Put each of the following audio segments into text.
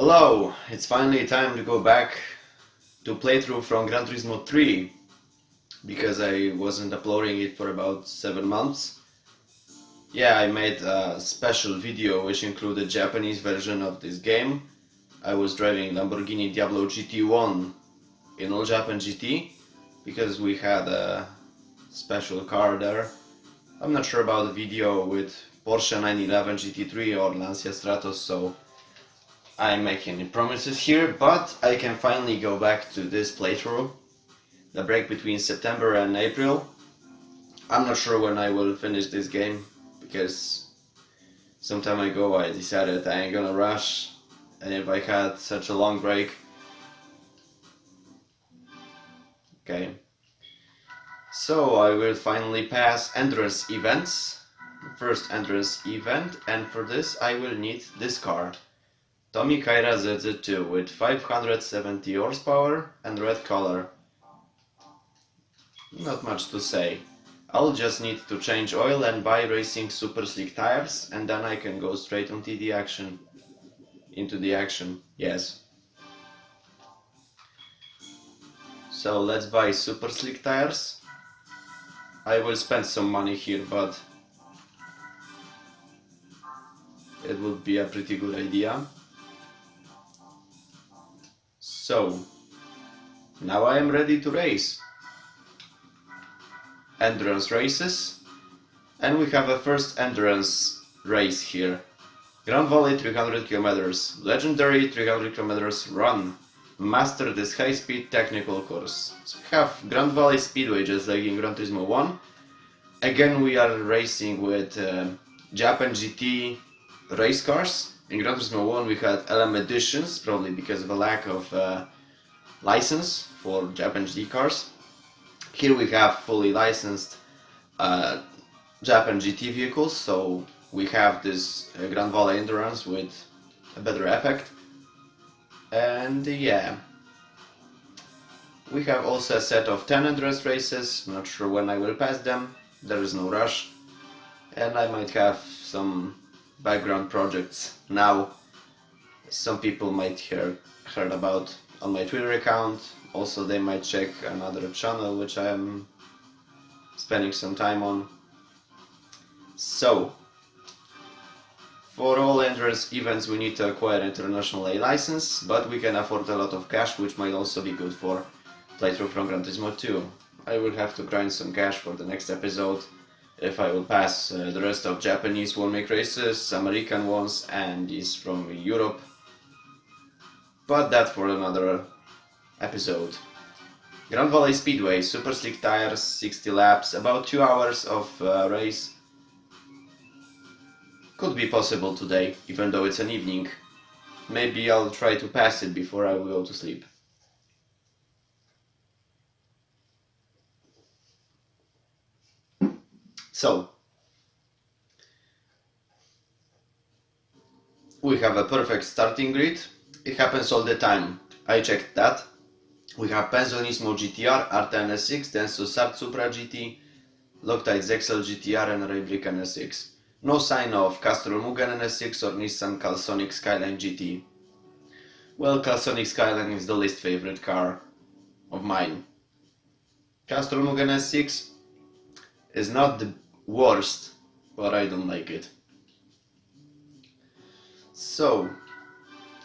Hello, it's finally time to go back to playthrough from Gran Turismo 3 because I wasn't uploading it for about 7 months. Yeah, I made a special video which included Japanese version of this game. I was driving Lamborghini Diablo GT1 in All Japan GT because we had a special car there. I'm not sure about the video with Porsche 911 GT3 or Lancia Stratos, so I'm making any promises here, but I can finally go back to this playthrough. The break between September and April. I'm not sure when I will finish this game, because some time ago I decided I ain't gonna rush, and if I had such a long break. Okay. So I will finally pass endurance events. First endurance event, and for this I will need this car. Tommy Kaira ZZ2 with 570 horsepower and red color. Not much to say. I'll just need to change oil and buy racing super slick tires, and then I can go straight into the action. Yes. So let's buy super slick tires. I will spend some money here, but it would be a pretty good idea. So, now I am ready to race. Endurance races. And we have a first endurance race here. Grand Valley 300 km. Legendary 300 km run. Master this high-speed technical course. So we have Grand Valley Speedway just like in Gran Turismo 1. Again we are racing with Japan GT race cars. In Gran Turismo 1 we had LM editions, probably because of a lack of license for Japan GT cars. Here we have fully licensed Japan GT vehicles, so we have this Grand Valley Endurance with a better effect. And yeah, we have also a set of 10 endurance races. Not sure when I will pass them, there is no rush. And I might have some background projects now some people might heard about on my Twitter account. Also they might check another channel which I am spending some time on. So for all endurance events we need to acquire international A license, but we can afford a lot of cash, which might also be good for playthrough from Gran Turismo 2. I will have to grind some cash for the next episode if I will pass the rest of Japanese one-make races, American ones, and these from Europe. But that for another episode. Grand Valley Speedway, super slick tires, 60 laps, about 2 hours of race. Could be possible today, even though it's an evening. Maybe I'll try to pass it before I will go to sleep. So, we have a perfect starting grid. It happens all the time. I checked that. We have Pensionismo GTR, R10 SX, Denso Sart Supra GT, Loctite Zexel GTR and Raybrick NSX. No sign of Castrol Mugen NSX or Nissan Calsonic Skyline GT. Well, Calsonic Skyline is the least favorite car of mine. Castrol Mugen NSX is not the worst, but I don't like it. So,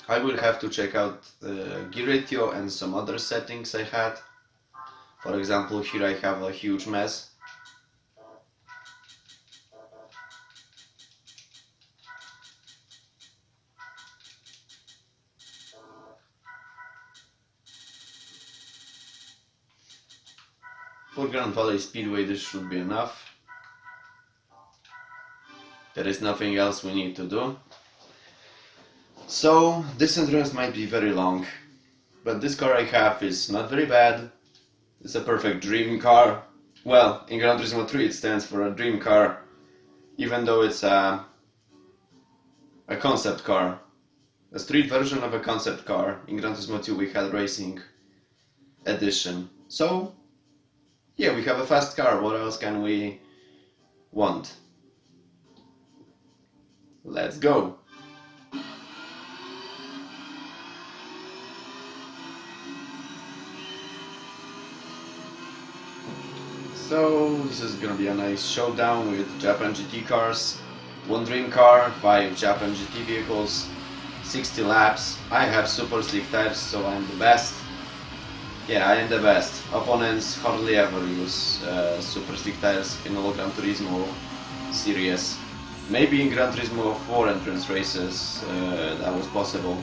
I will have to check out gear ratio and some other settings I had. For example, here I have a huge mess. For Grand Valley Speedway this should be enough. There is nothing else we need to do. So this endurance might be very long, but this car I have is not very bad. It's a perfect dream car. Well, in Gran Turismo 3 it stands for a dream car, even though it's a concept car. A street version of a concept car. In Gran Turismo 2 we had racing edition. So yeah, we have a fast car. What else can we want? Let's go! So this is gonna be a nice showdown with Japan GT cars. One dream car, 5 Japan GT vehicles, 60 laps. I have super slick tires, so I'm the best. Yeah, I am the best. Opponents hardly ever use super slick tires in all Gran Turismo series. Maybe in Gran Turismo 4 entrance races that was possible.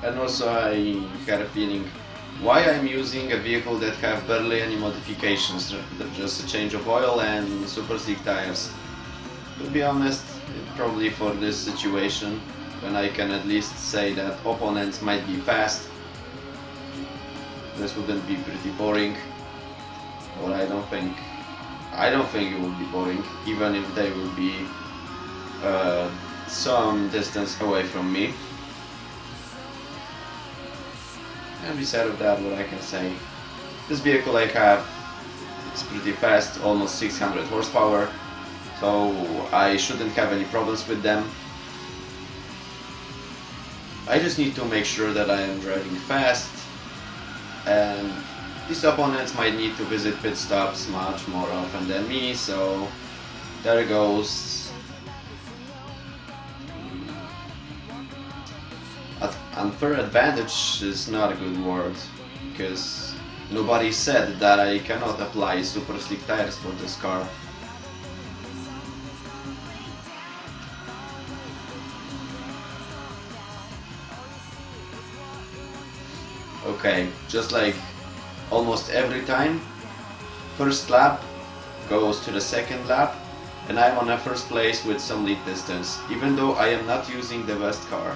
And also I had a feeling why I'm using a vehicle that have barely any modifications, just a change of oil and super slick tires. To be honest, probably for this situation, when I can at least say that opponents might be fast, this wouldn't be pretty boring. Or I don't think it would be boring, even if they will be some distance away from me. And beside of that, what I can say, this vehicle I have is pretty fast, almost 600 horsepower, so I shouldn't have any problems with them. I just need to make sure that I am driving fast, and these opponents might need to visit pit stops much more often than me, so there goes. Unfair advantage is not a good word, because nobody said that I cannot apply super slick tires for this car. Okay, just like almost every time, first lap goes to the second lap, and I'm on a first place with some lead distance, even though I am not using the best car.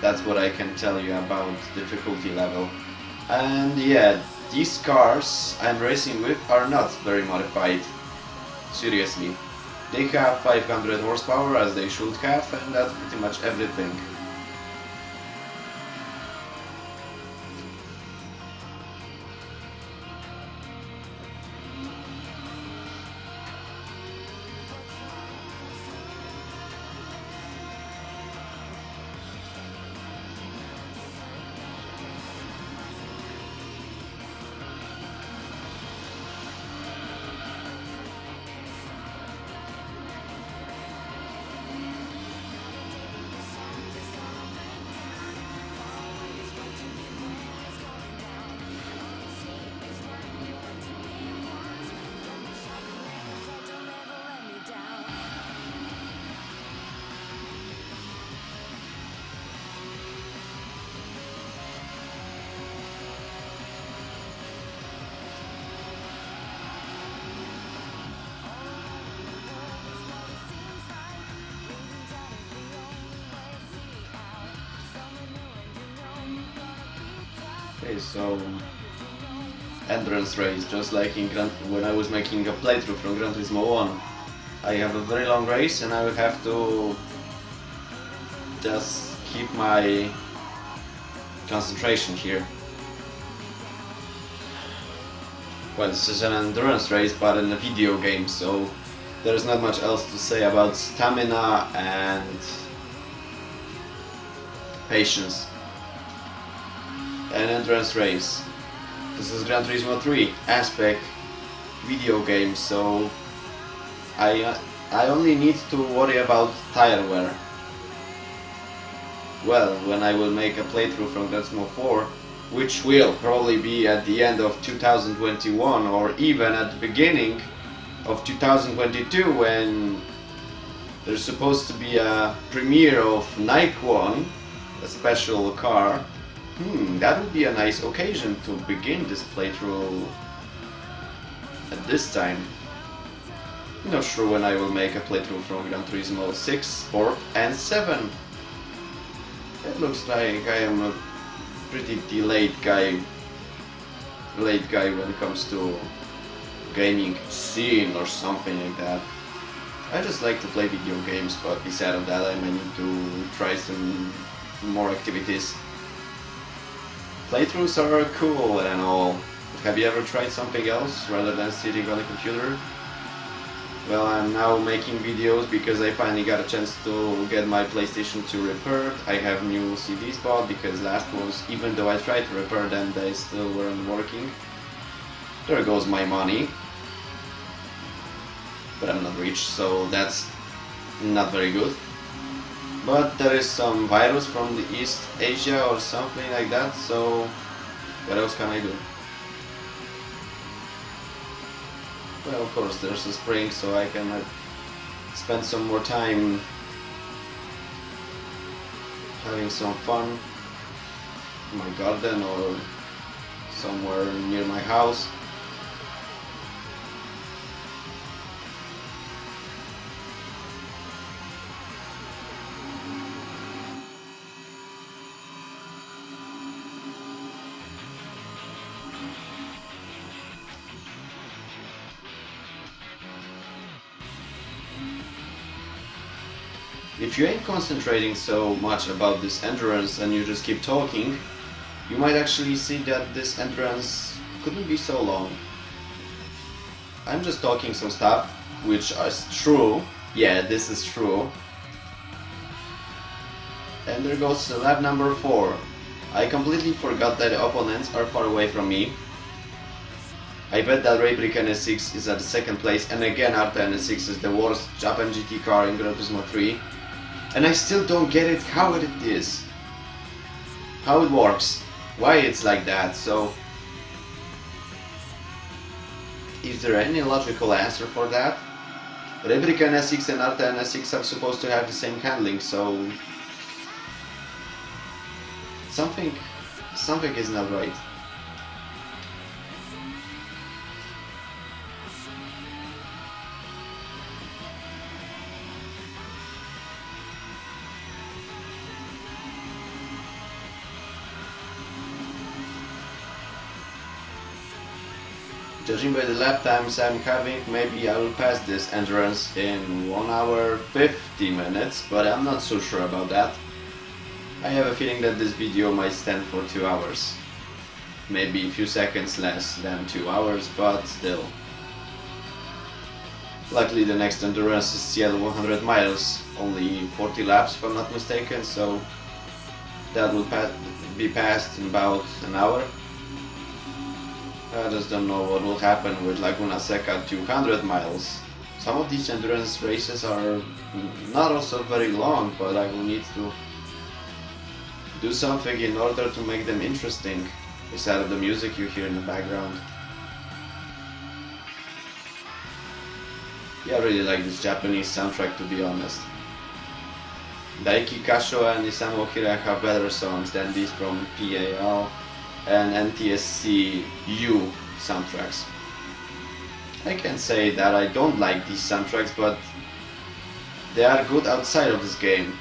That's what I can tell you about difficulty level. And yeah, these cars I'm racing with are not very modified. Seriously. They have 500 horsepower as they should have, and that's pretty much everything. Okay, so endurance race, just like in when I was making a playthrough from Gran Turismo 1. I have a very long race and I will have to just keep my concentration here. Well, this is an endurance race, but in a video game, so there's not much else to say about stamina and patience. An endurance race. This is Gran Turismo 3 aspect video game, so I only need to worry about tire wear. Well, when I will make a playthrough from Gran Turismo 4, which will probably be at the end of 2021 or even at the beginning of 2022, when there's supposed to be a premiere of Nike One, a special car. That would be a nice occasion to begin this playthrough at this time. I'm not sure when I will make a playthrough from Gran Turismo 6, Sport and 7. It looks like I am a pretty delayed guy. Late guy when it comes to gaming scene or something like that. I just like to play video games, but beside of that I might need to try some more activities. Playthroughs are cool and all. Have you ever tried something else rather than sitting on a computer? Well, I'm now making videos because I finally got a chance to get my PlayStation 2 repaired. I have new CDs bought because last ones, even though I tried to repair them, they still weren't working. There goes my money. But I'm not rich, so that's not very good. But there is some virus from the East Asia or something like that, so what else can I do? Well, of course, there's a spring, so I can spend some more time having some fun in my garden or somewhere near my house. If you ain't concentrating so much about this endurance and you just keep talking, you might actually see that this endurance couldn't be so long. I'm just talking some stuff, which is true. Yeah, this is true. And there goes lap number 4. I completely forgot that the opponents are far away from me. I bet that Replica NS6 is at the second place, and again Arta NS6 is the worst Japan GT car in Gran Turismo 3. And I still don't get it how it is. How it works. Why it's like that. So is there any logical answer for that? Replica NS6 and Arta NS6 are supposed to have the same handling, so something is not right. Judging by the lap times I'm having, maybe I will pass this endurance in 1 hour 50 minutes, but I'm not so sure about that. I have a feeling that this video might stand for 2 hours. Maybe a few seconds less than 2 hours, but still. Luckily the next endurance is still 100 miles, only 40 laps if I'm not mistaken, so that will be passed in about an hour. I just don't know what will happen with Laguna Seca 200 miles. Some of these endurance races are not also very long, but I will need to do something in order to make them interesting, instead of the music you hear in the background. Yeah, I really like this Japanese soundtrack, to be honest. Daiki Kasho and Isamu Hira have better songs than these from PAL and NTSC U soundtracks. I can say that I don't like these soundtracks, but they are good outside of this game.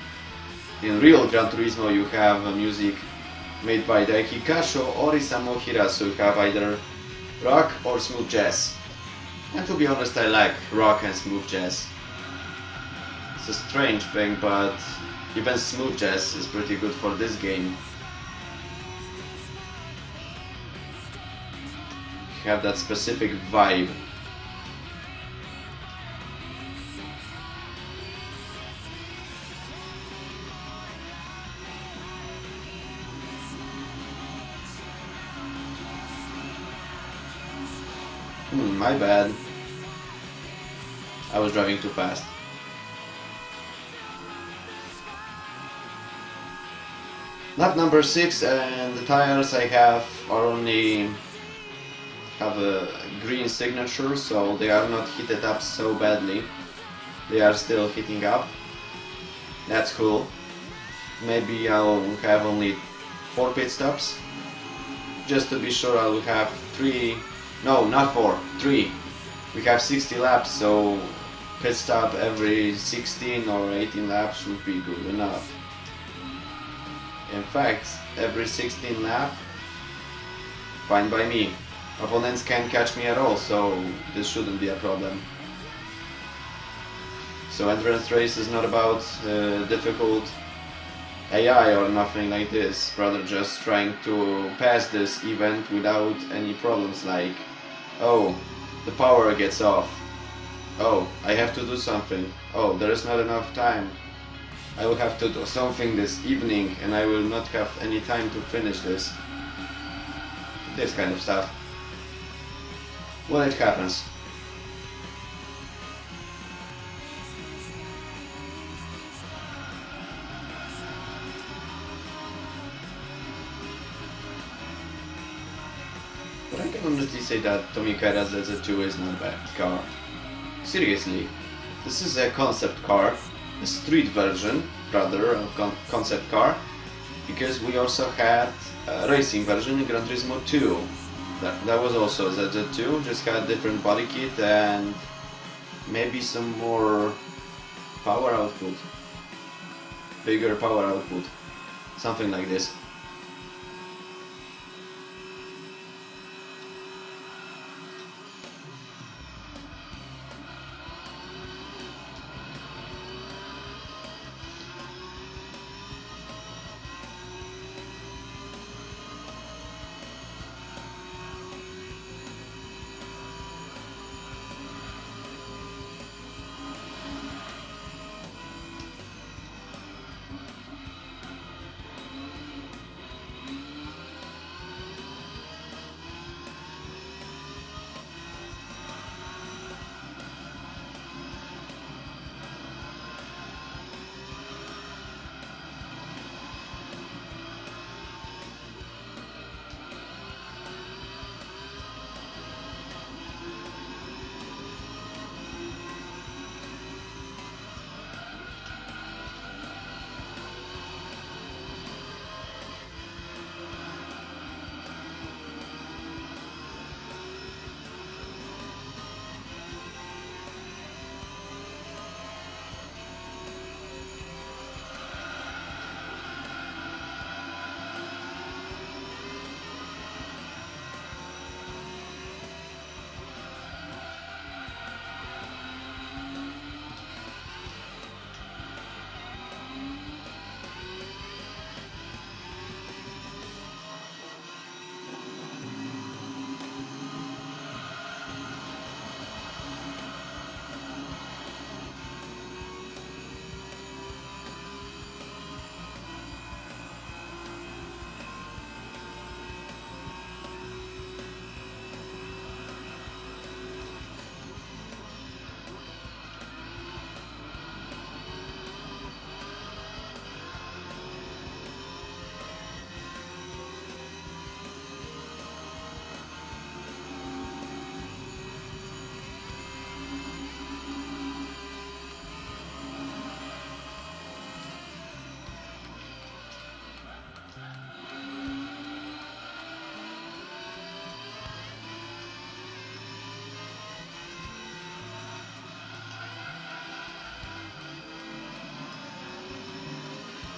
In real Gran Turismo you have music made by Daiki Kasho or Isamu Hira, so you have either rock or smooth jazz. And to be honest, I like rock and smooth jazz. It's a strange thing, but even smooth jazz is pretty good for this game. You have that specific vibe. My bad. I was driving too fast. Lap number 6, and the tires I have are only have a green signature, so they are not heated up so badly. They are still heating up. That's cool. Maybe I'll have only 4 pit stops. Just to be sure, I will have 3. No, not 4, 3. We have 60 laps, so pit stop every 16 or 18 laps should be good enough. In fact, every 16 lap, fine by me. Opponents can't catch me at all, so this shouldn't be a problem. So endurance race is not about difficult AI or nothing like this, rather just trying to pass this event without any problems like, oh, the power gets off, Oh, I have to do something. Oh, there is not enough time. I will have to do something this evening and I will not have any time to finish this. This kind of stuff. Well, it happens. But I can honestly say that Tomica's ZZ2 is not a bad car. Seriously, this is a concept car, a street version, rather, of concept car, because we also had a racing version in Gran Turismo 2. That was also ZZ2, just had different body kit and maybe some more power output, bigger power output, something like this.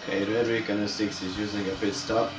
Okay, Redrick on a 6 is using a pit stop.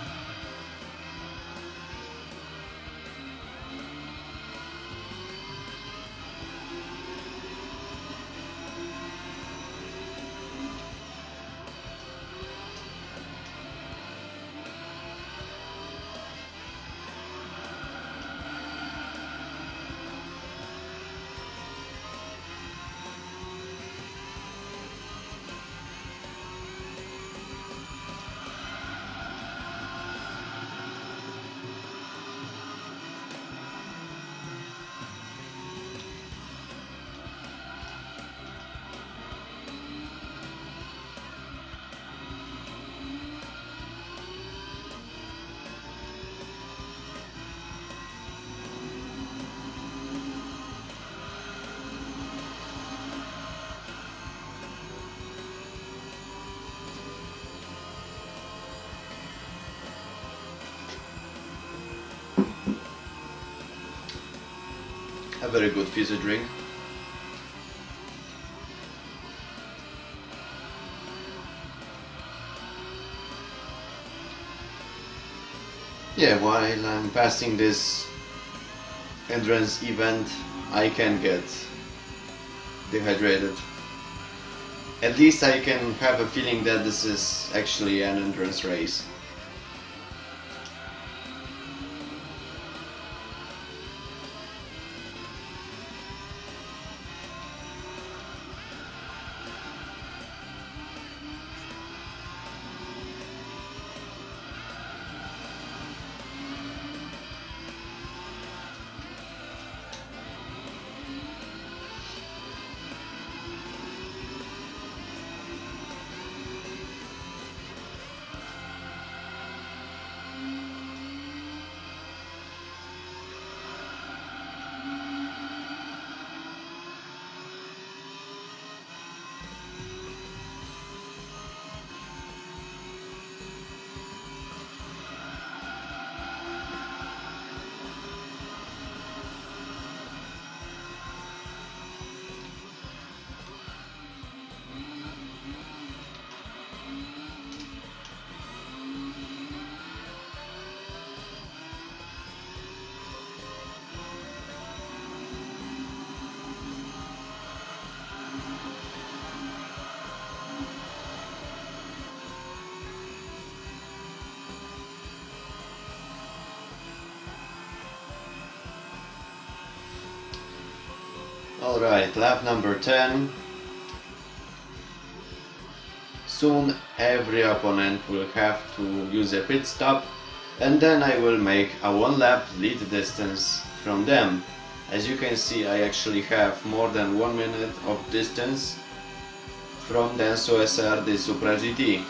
A very good fizzy drink. Yeah, while I'm passing this endurance event, I can get dehydrated. At least I can have a feeling that this is actually an endurance race. Alright, lap number 10. Soon every opponent will have to use a pit stop, and then I will make a 1 lap lead distance from them. As you can see, I actually have more than 1 minute of distance from Denso SR the Supra GT.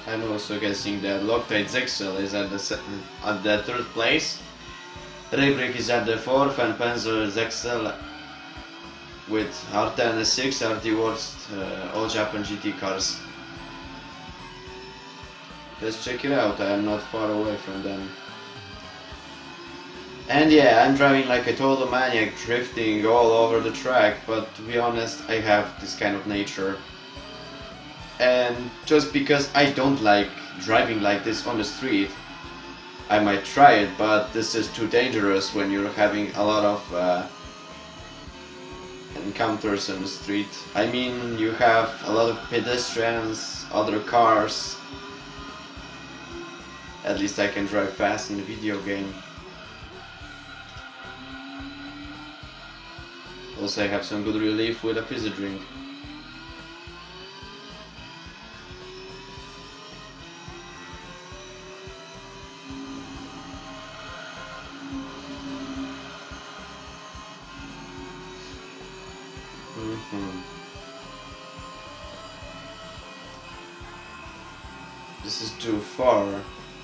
I'm also guessing that Loctite Zexel is at the 3rd place. Raybrick is at the 4th, and Pencil Zexel with R10 S6 are the worst all Japan GT cars. Let's check it out, I am not far away from them. And yeah, I'm driving like a total maniac, drifting all over the track, but to be honest, I have this kind of nature. And just because I don't like driving like this on the street, I might try it, but this is too dangerous when you're having a lot of encounters on the street. I mean, you have a lot of pedestrians, other cars. At least I can drive fast in the video game. Also, I have some good relief with a fizzy drink. This is too far.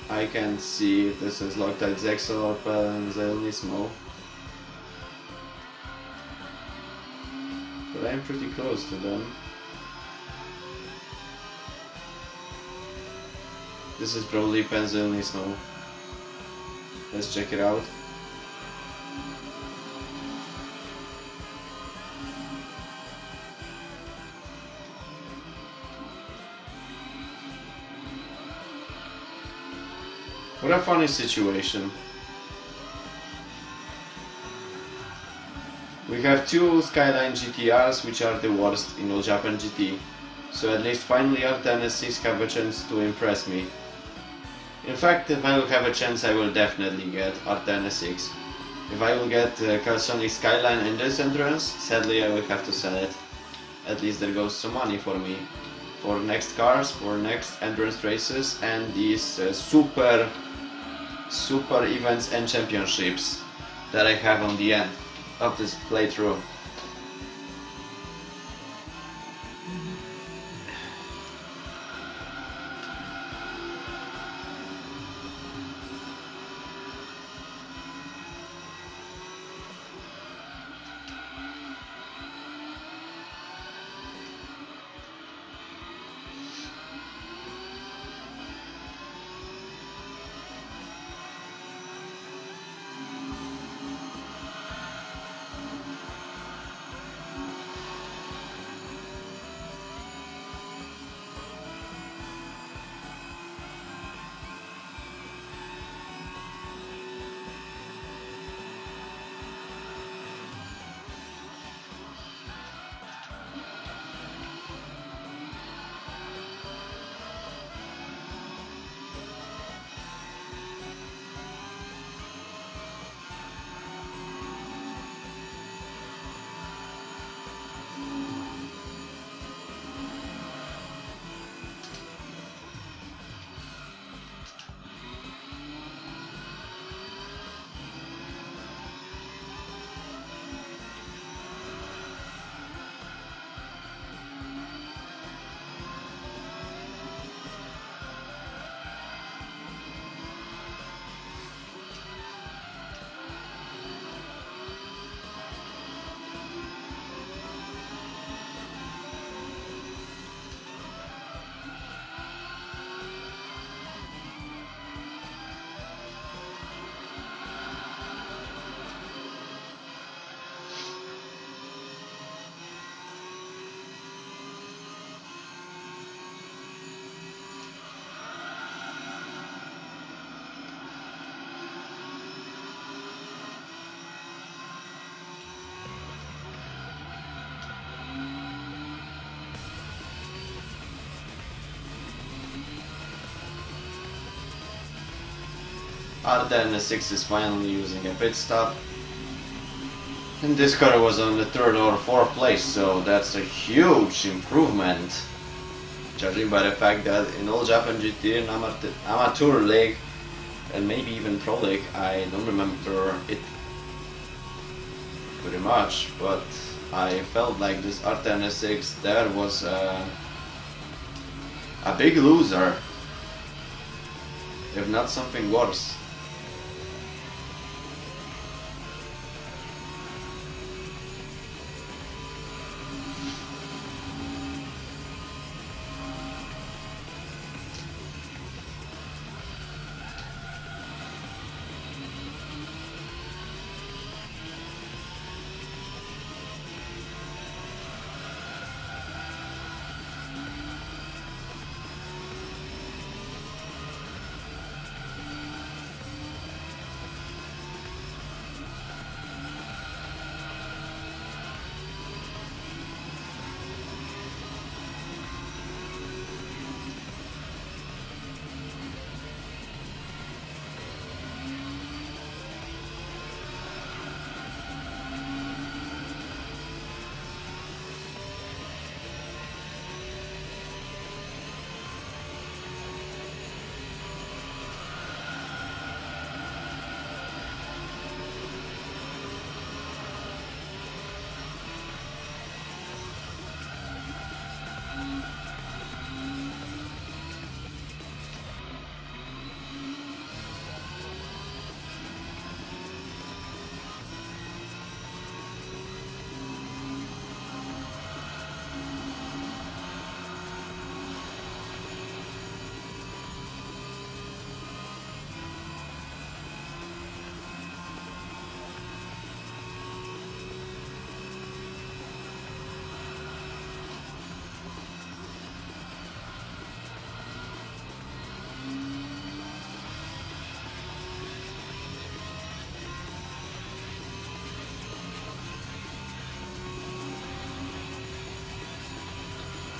I can't see if this is Loctite Zexel or Pellenzelnismo. But I'm pretty close to them. This is probably Pellenzelnismo. Let's check it out. What a funny situation. We have 2 Skyline GTRs, which are the worst in all Japan GT, so at least finally R10S6 have a chance to impress me. In fact, if I will have a chance, I will definitely get R10S6. If I will get Calsonic Skyline in this entrance, sadly I will have to sell it. At least there goes some money for me. For next cars, for next entrance races, and these super events and championships that I have on the end of this playthrough. R10 is finally using a pit stop. And this car was on the 3rd or 4th place, so that's a huge improvement. Judging by the fact that in All Japan GT and Amateur League, and maybe even Pro League, I don't remember it pretty much, but I felt like this R10 there was a big loser, if not something worse.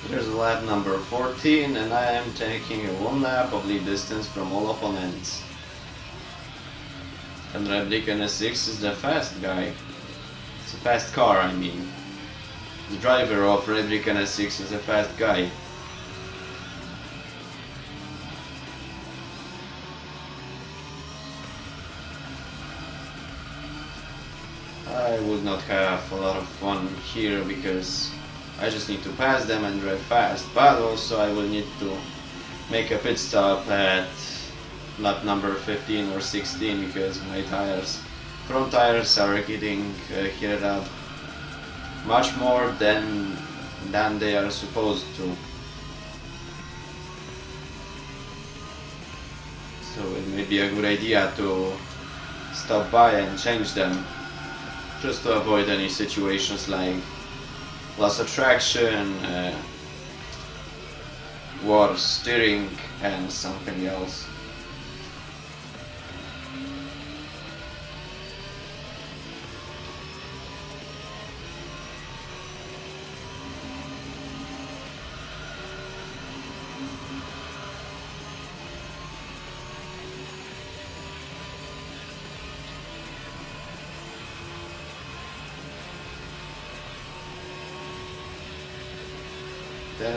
There's lap number 14, and I am taking a 1 lap of lead distance from all opponents. And Replican S6 is the fast guy. It's a fast car, I mean. The driver of Replican S6 is a fast guy. I would not have a lot of fun here because I just need to pass them and drive fast, but also I will need to make a pit stop at lap number 15 or 16 because my front tires are getting heated up much more than they are supposed to. So it may be a good idea to stop by and change them just to avoid any situations like loss of traction, worse steering, and something else.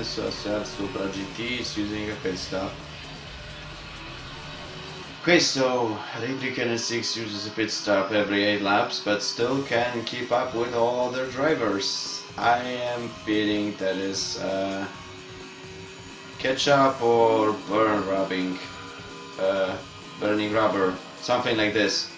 So Supra GT is using a pit stop. Okay, so Replican S6 uses a pit stop every 8 laps, but still can keep up with all other drivers. I am feeling that is ketchup or burning rubber, something like this.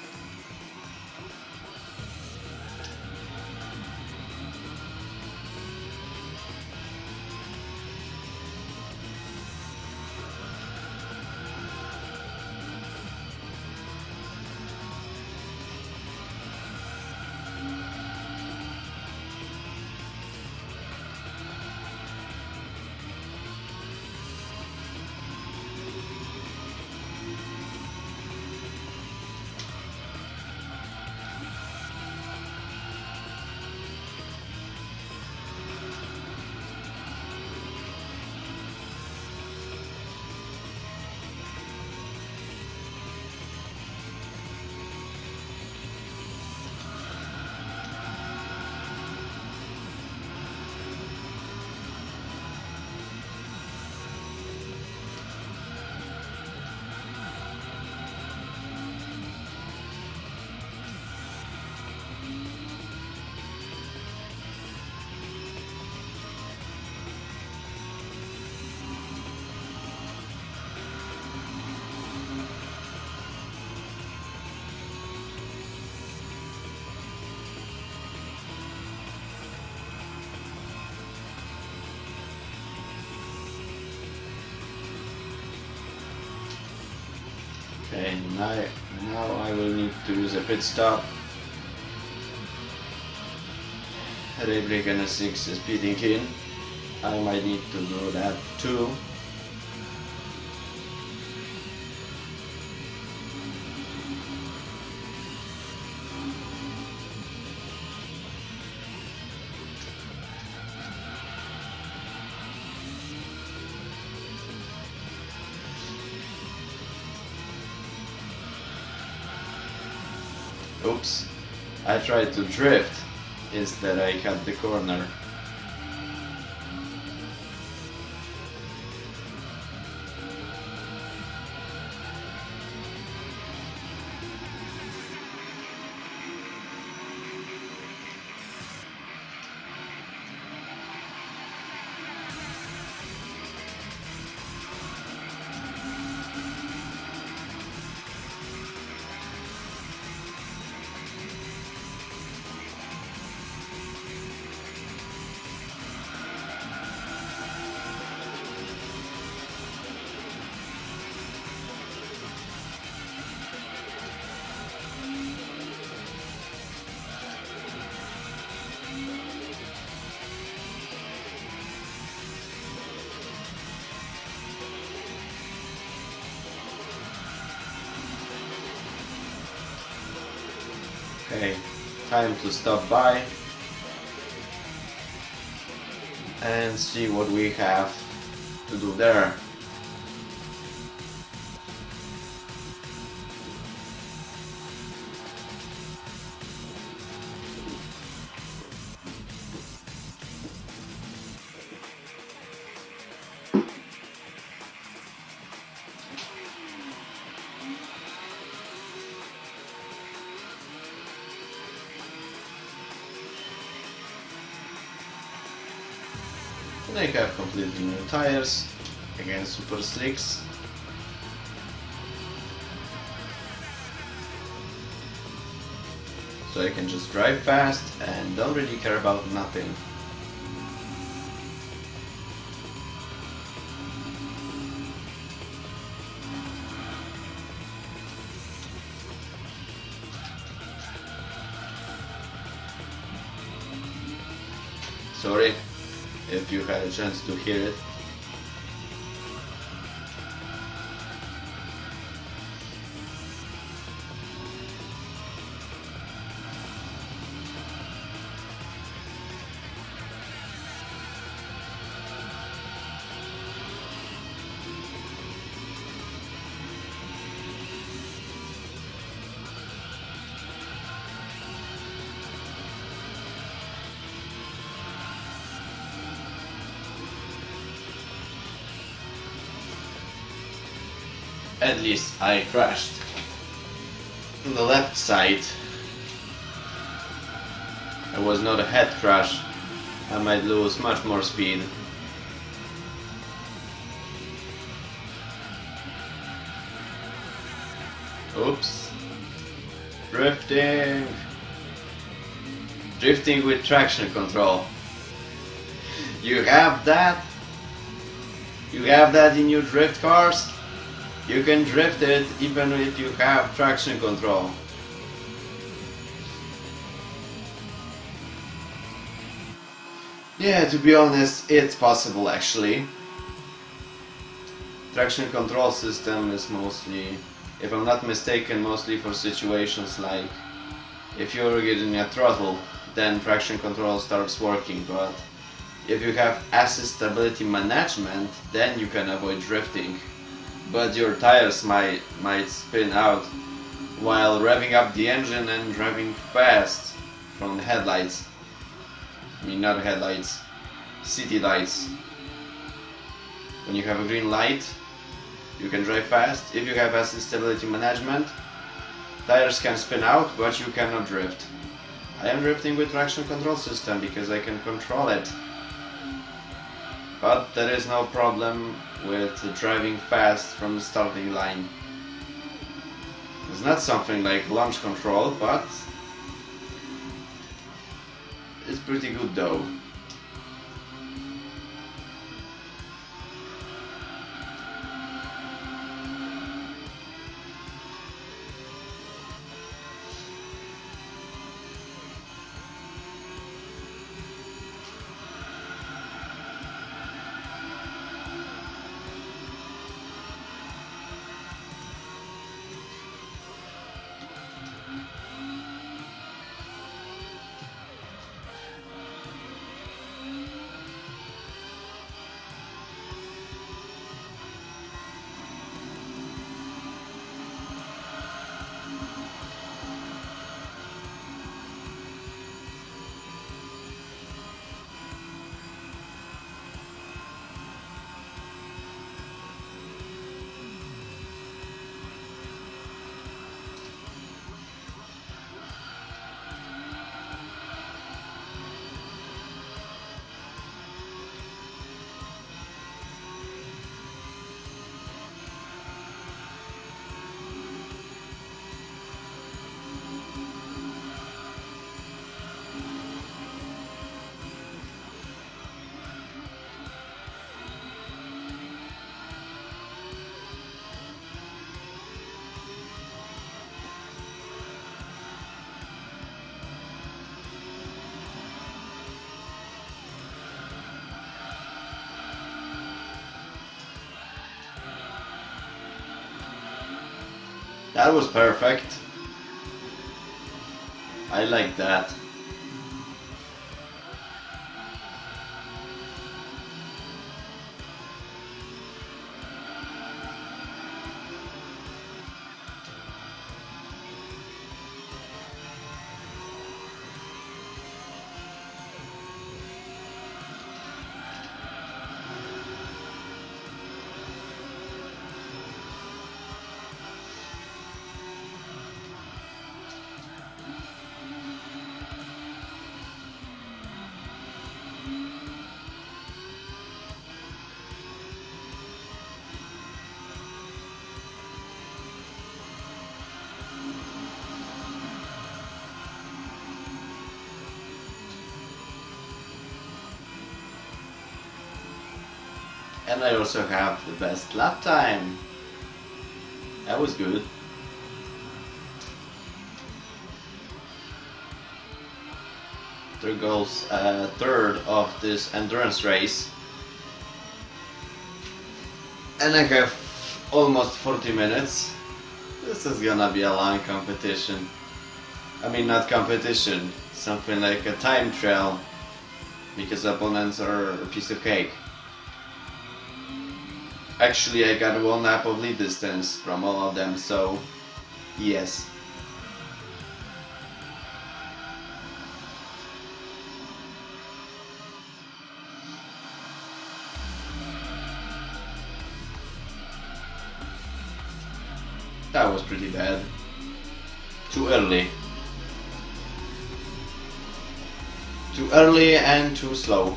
Okay, now I will need to use a pit stop. Ray brake NS6 is speeding in. I might need to do that too. Oops, I tried to drift instead I cut the corner. Okay, time to stop by and see what we have to do there. And I have completely new tires, again super slicks. So I can just drive fast and don't really care about nothing. Sorry if you had a chance to hear it. At least I crashed on the left side. It was not a head crash. I might lose much more speed. Oops. Drifting. Drifting with traction control. You have that? You have that in your drift cars? You can drift it even if you have traction control. Yeah, to be honest, it's possible actually. Traction control system is mostly, if I'm not mistaken, mostly for situations like if you're getting a throttle, then traction control starts working, but if you have assist stability management, then you can avoid drifting. But your tires might spin out while revving up the engine and driving fast from the headlights. I mean, not headlights, city lights. When you have a green light, you can drive fast. If you have assist stability management, tires can spin out, but you cannot drift. I am drifting with traction control system because I can control it. But there is no problem with driving fast from the starting line. It's not something like launch control, but it's pretty good though. That was perfect. I like that. And I also have the best lap time. That was good. There goes a third of this endurance race. And I have almost 40 minutes. This is gonna be a long competition. I mean, not competition, something like a time trial, because opponents are a piece of cake. Actually, I got one lap of lead distance from all of them, so yes. That was pretty bad. Too early. Too early and too slow.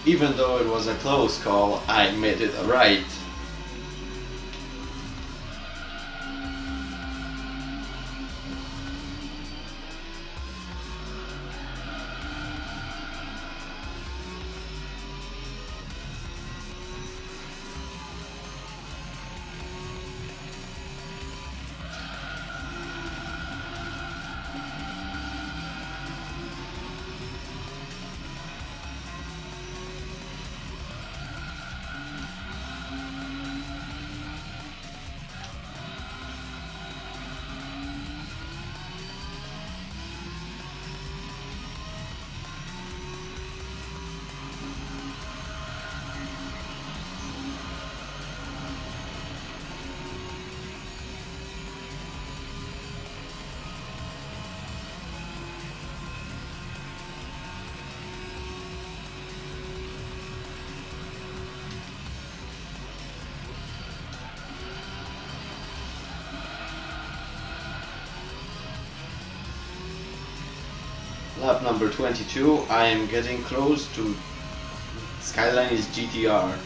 Even though it was a close call, I made it right. Lap number 22, I am getting close to Skyline is GTR.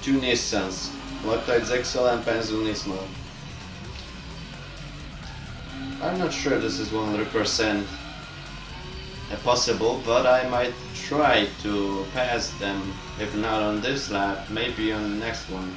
Two Nissans, Loctite Zexel and Pennsylvania. I'm not sure this is 100% possible, but I might try to pass them. If not on this lap, maybe on the next one.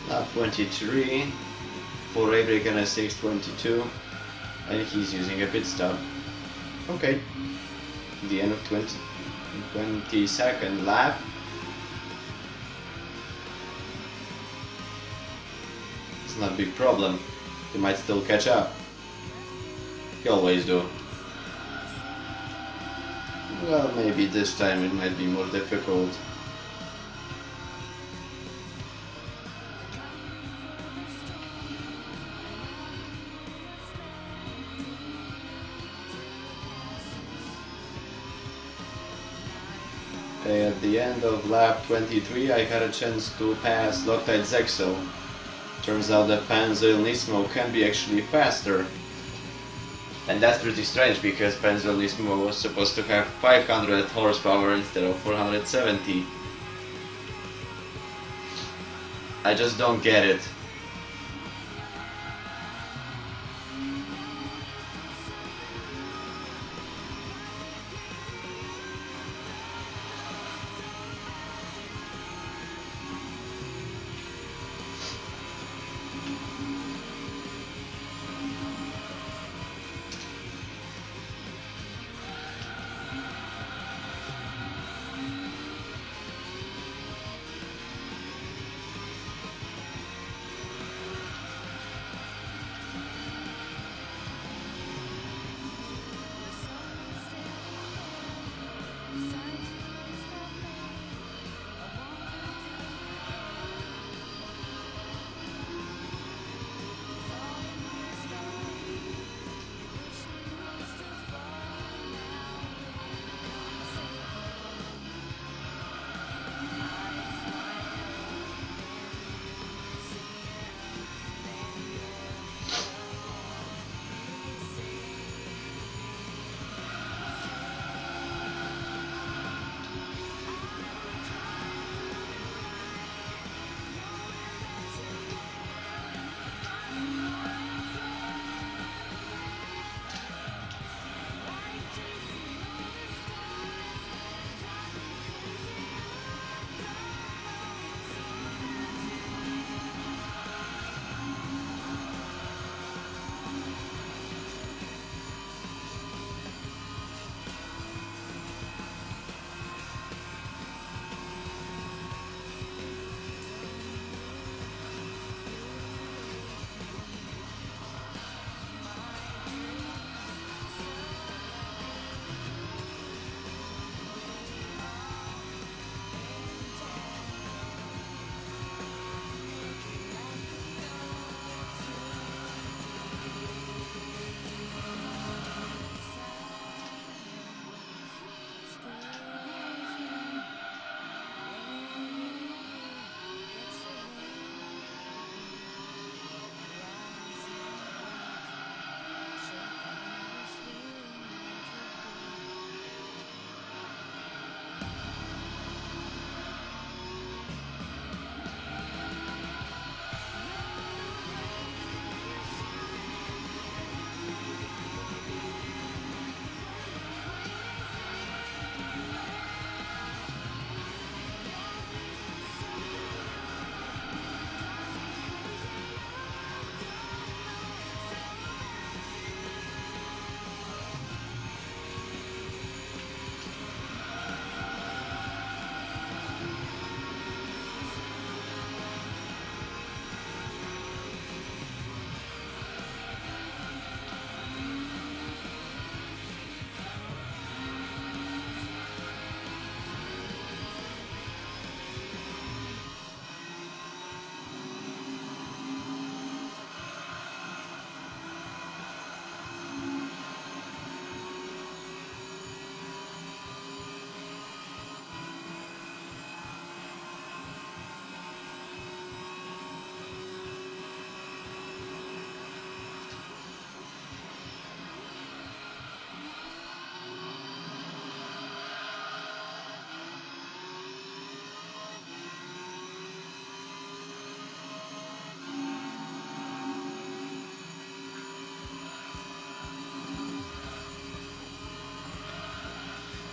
Lap 23 for Avery and 6:22, and he's using a pit stop. Okay, the end of 22nd lap. It's not a big problem. He might still catch up. He always do. Well, maybe this time it might be more difficult. At the end of lap 23, I had a chance to pass Loctite Zexo. Turns out that Gran Turismo can be actually faster. And that's pretty strange because Gran Turismo was supposed to have 500 horsepower instead of 470. I just don't get it.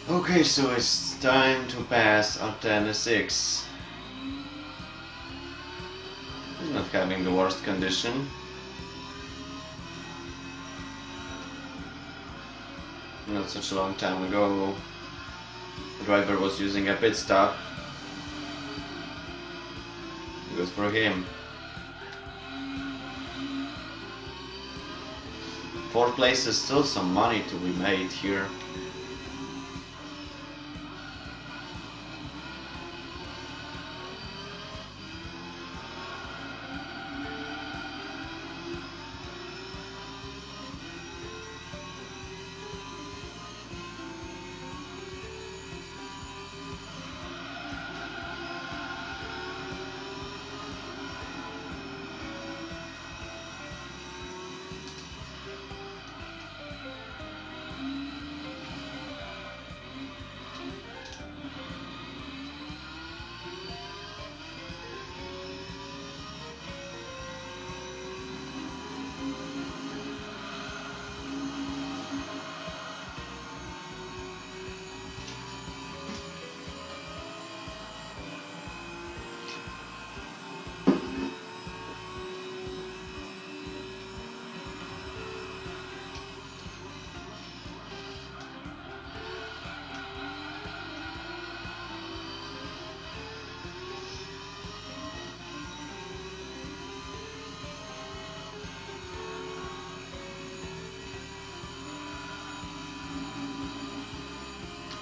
Okay, so it's time to pass Altana 6. He's not having the worst condition. Not such a long time ago, the driver was using a pit stop. Good for him. Fourth place is still some money to be made here.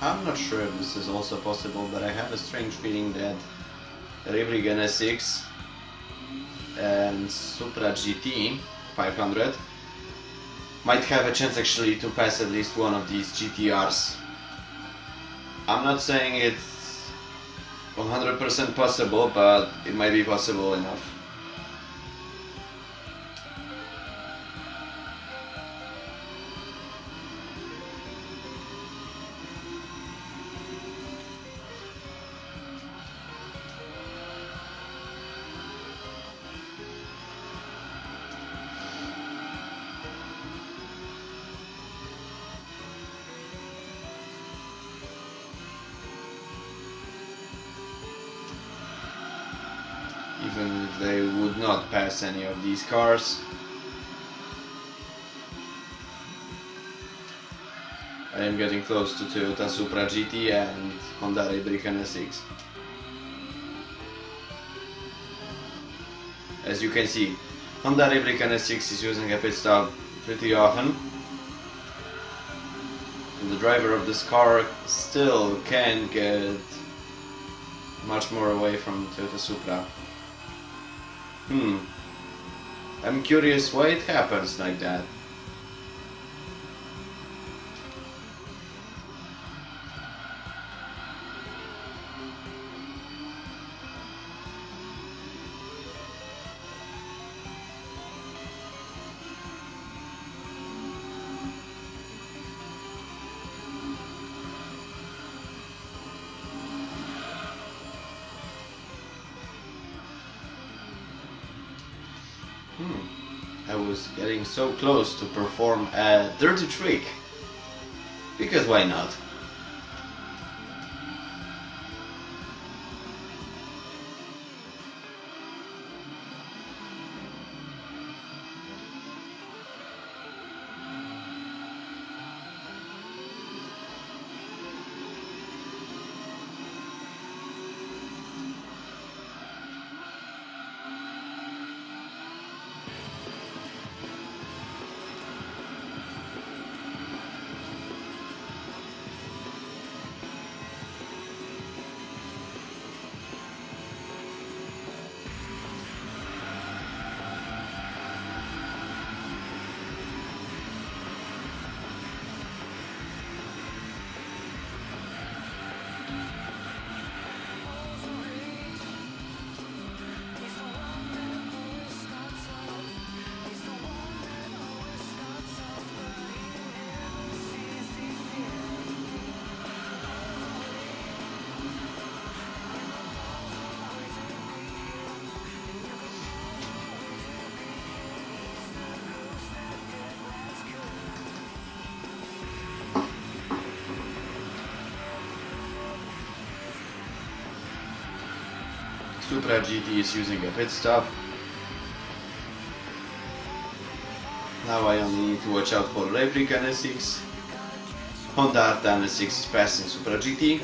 I'm not sure if this is also possible, but I have a strange feeling that Rebrigen S6 and Supra GT 500 might have a chance actually to pass at least one of these GTRs. I'm not saying it's 100% possible, but it might be possible enough. Even if they would not pass any of these cars. I am getting close to Toyota Supra GT and Honda Rebrigen S6. As you can see, Honda Rebrigen S6 is using a pit stop pretty often. And the driver of this car still can get much more away from Toyota Supra. I'm curious why it happens like that. I was getting so close to perform a dirty trick. Because why not? Supra GT is using a pit stop. Now I only need to watch out for replica NSX. Honda Arta NSX is passing Supra GT.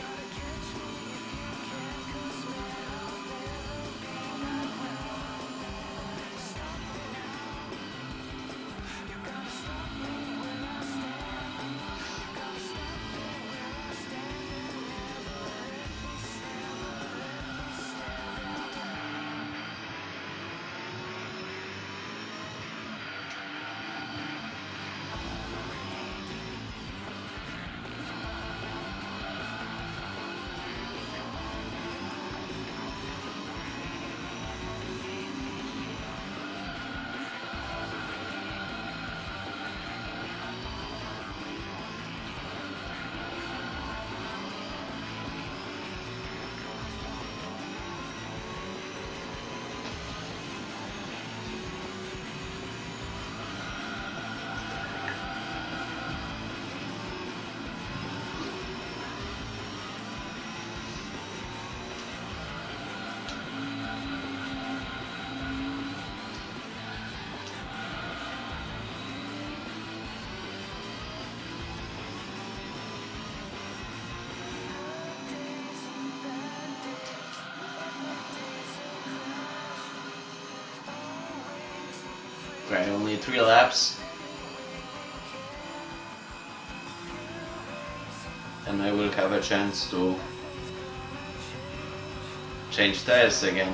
Okay, only 3 laps. And I will have a chance to change tires again.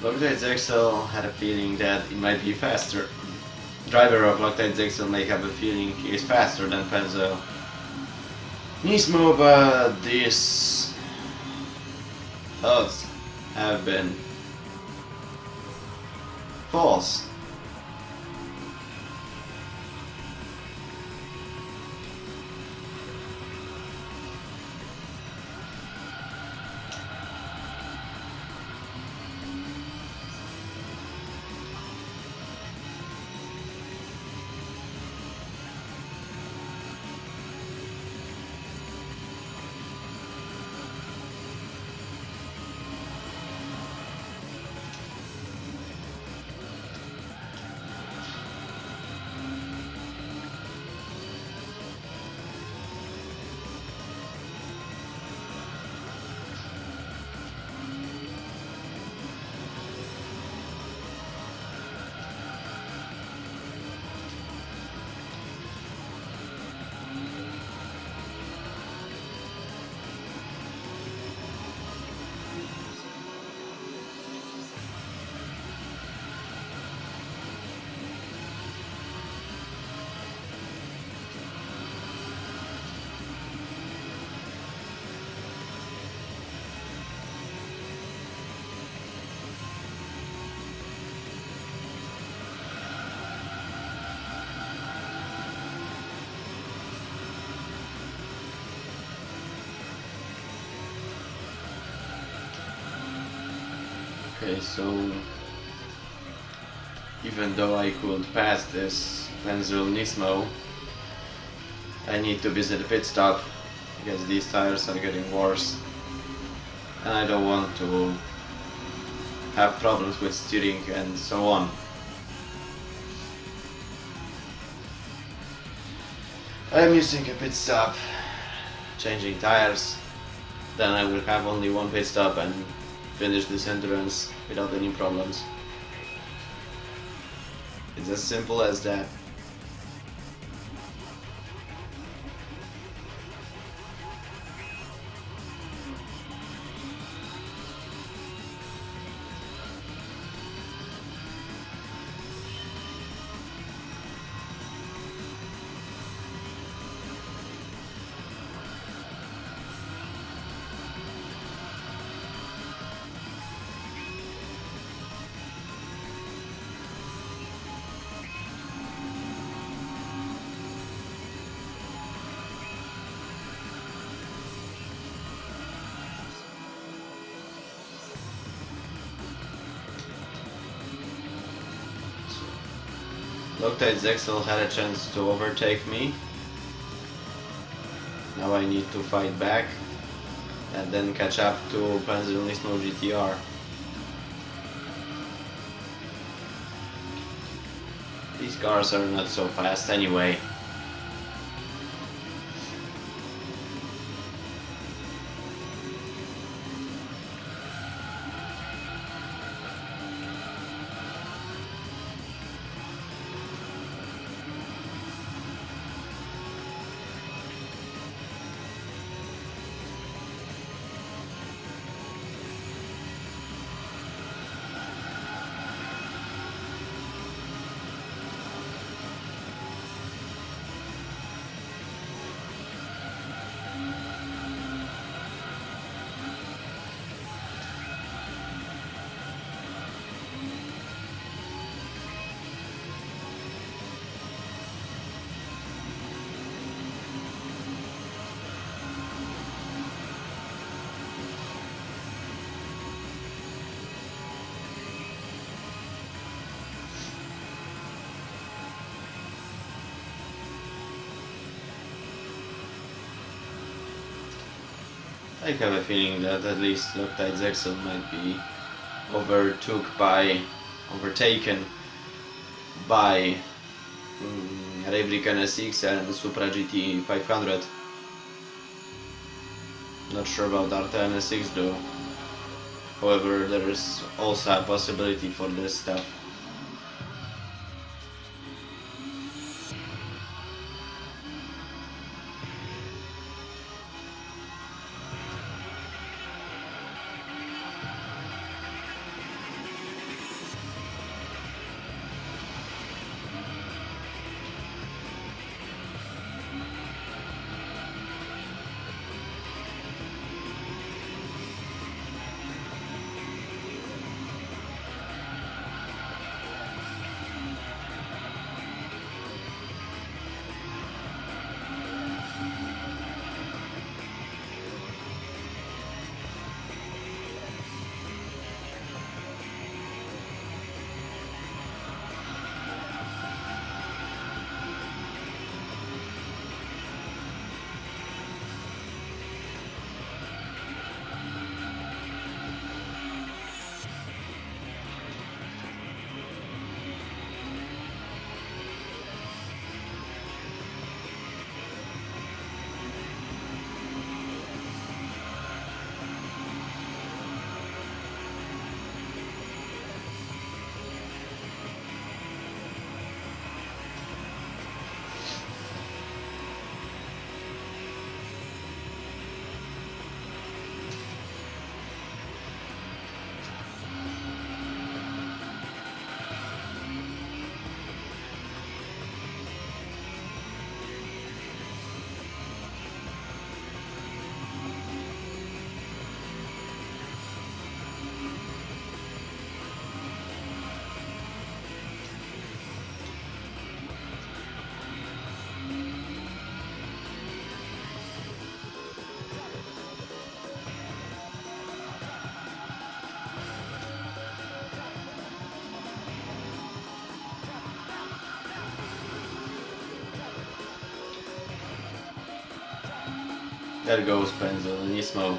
Loctite Zexel had a feeling that it might be faster. Driver of Loctite Zexel may have a feeling he is faster than Penzo Nismo, but these odds have been false. Okay, so even though I could pass this Penzo Nismo, I need to visit a pit stop because these tires are getting worse and I don't want to have problems with steering and so on. I'm using a pit stop, changing tires, then I will have only one pit stop and finish this endurance without any problems. It's as simple as that. Loctite Zexel had a chance to overtake me. Now I need to fight back and then catch up to Gran Turismo GTR. These cars are not so fast anyway. I have a feeling that at least Loctite Zexel might be overtaken by Replica NSX and Supra GT 500. Not sure about Arta NSX though. However, there is also a possibility for this stuff. There goes Penzo, Nismo.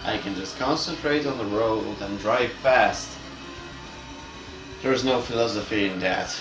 I can just concentrate on the road and drive fast. There's no philosophy in that.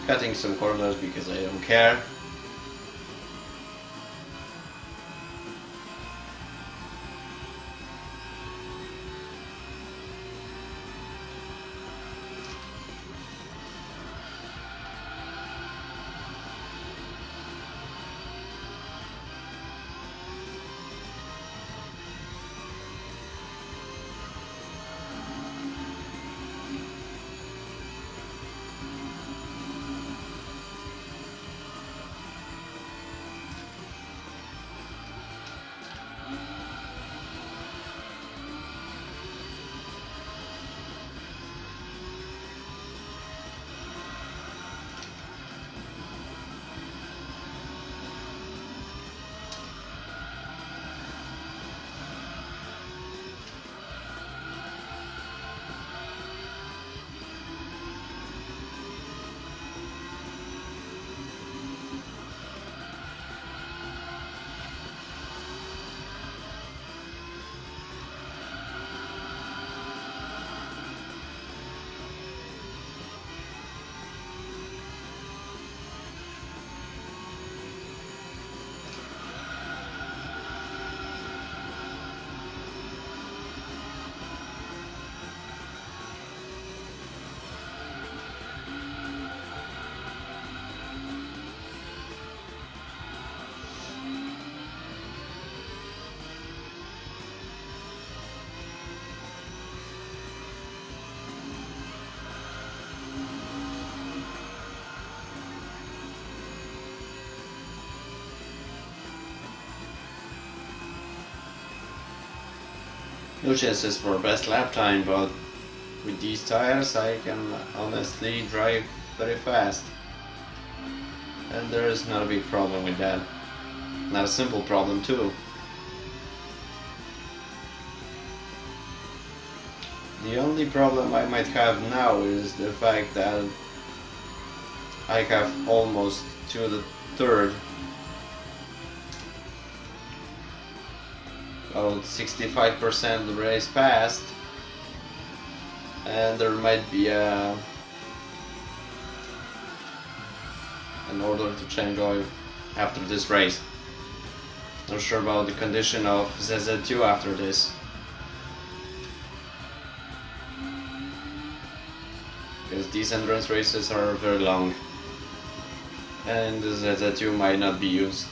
Cutting some corners because I don't care. No chances for best lap time, but with these tires I can honestly drive very fast. And there is not a big problem with that. Not a simple problem too. The only problem I might have now is the fact that I have almost to the third, about 65% of the race passed, and there might be an order to change oil after this race. Not sure about the condition of ZZ2 after this, because these endurance races are very long and the ZZ2 might not be used.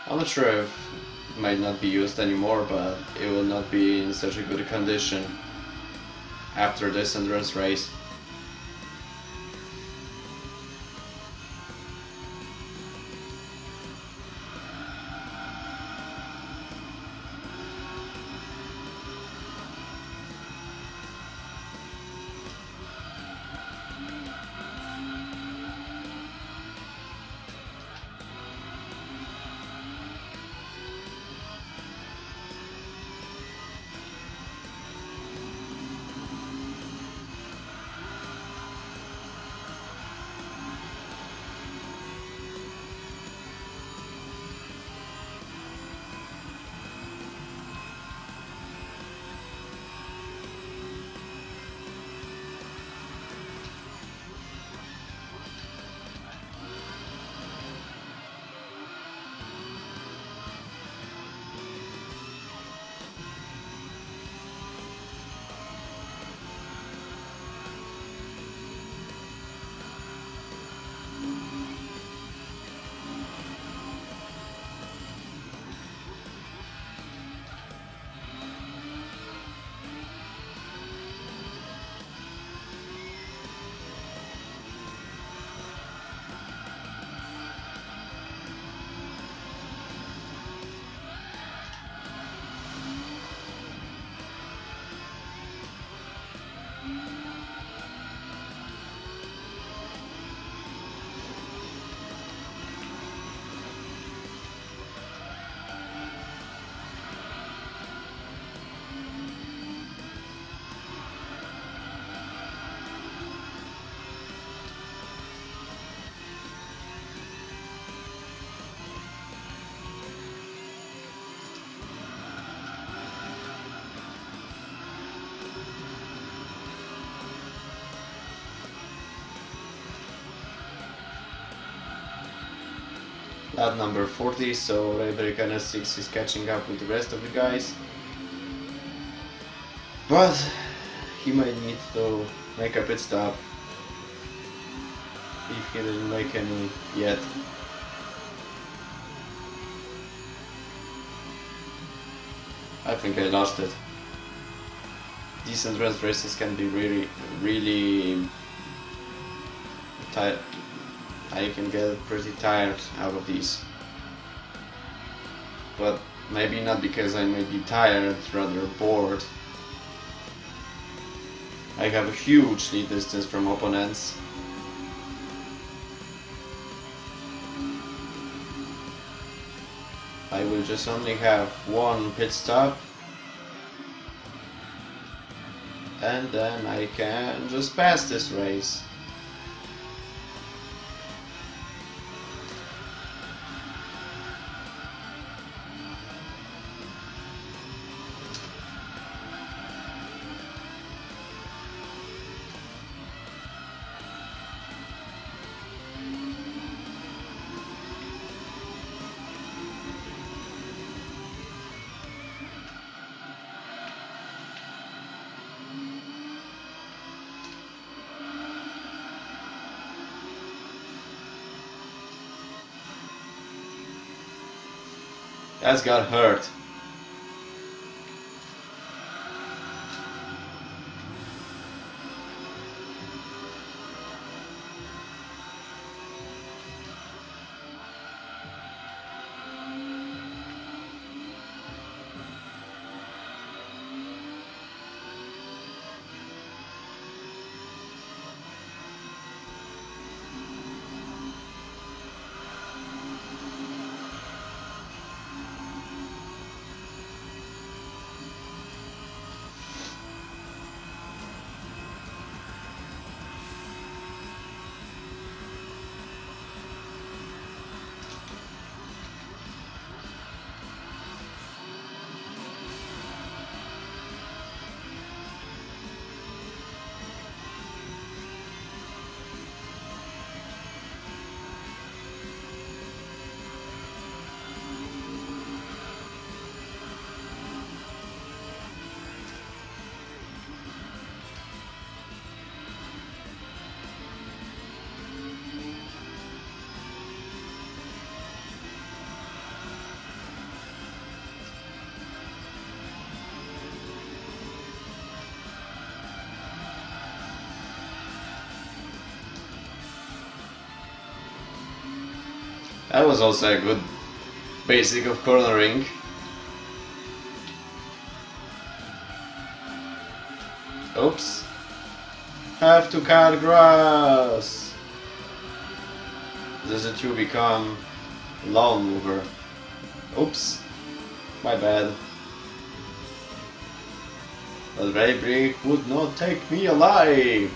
I'm not sure if it might not be used anymore, but it will not be in such a good condition after this endurance race. Lap number 40, so Rebecca 6 is catching up with the rest of the guys. But he might need to make a pit stop if he didn't make any yet. I think I lost it. These endurance races can be really tired. I can get pretty tired out of these. But maybe not because I may be tired, rather bored. I have a huge lead distance from opponents. I will just only have one pit stop, and then I can just pass this race. That's got hurt. That was also a good basic of cornering. Oops. Have to cut grass. Doesn't you become lawn mover? Oops. My bad. But Ray Brick would not take me alive.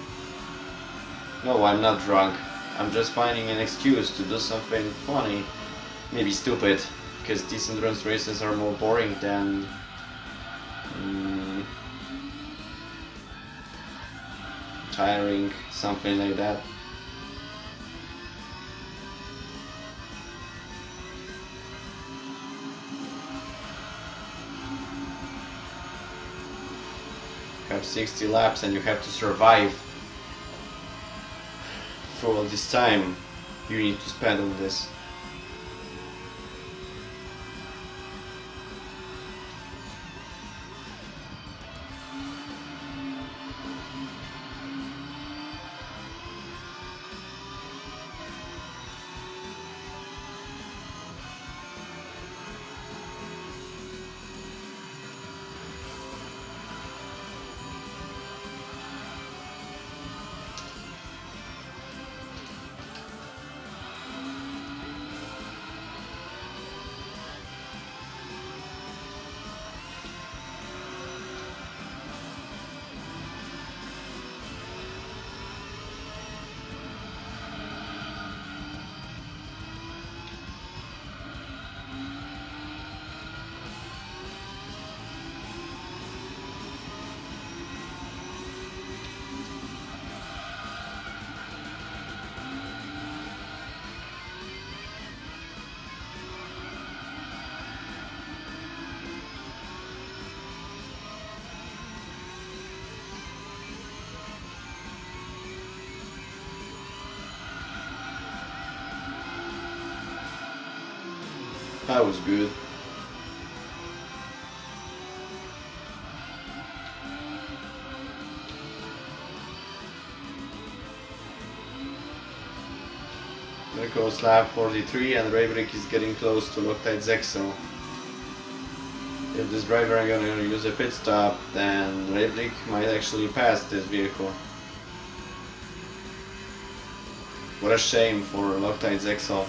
No, I'm not drunk. I'm just finding an excuse to do something funny. Maybe stupid. Because these endurance races are more boring than... tiring, something like that. You have 60 laps and you have to survive for all this time you need to spend on this. That was good. There goes lap 43 and Raybrick is getting close to Loctite Zexo. If this driver is gonna use a pit stop, then Raybrick might actually pass this vehicle. What a shame for Loctite Zexo.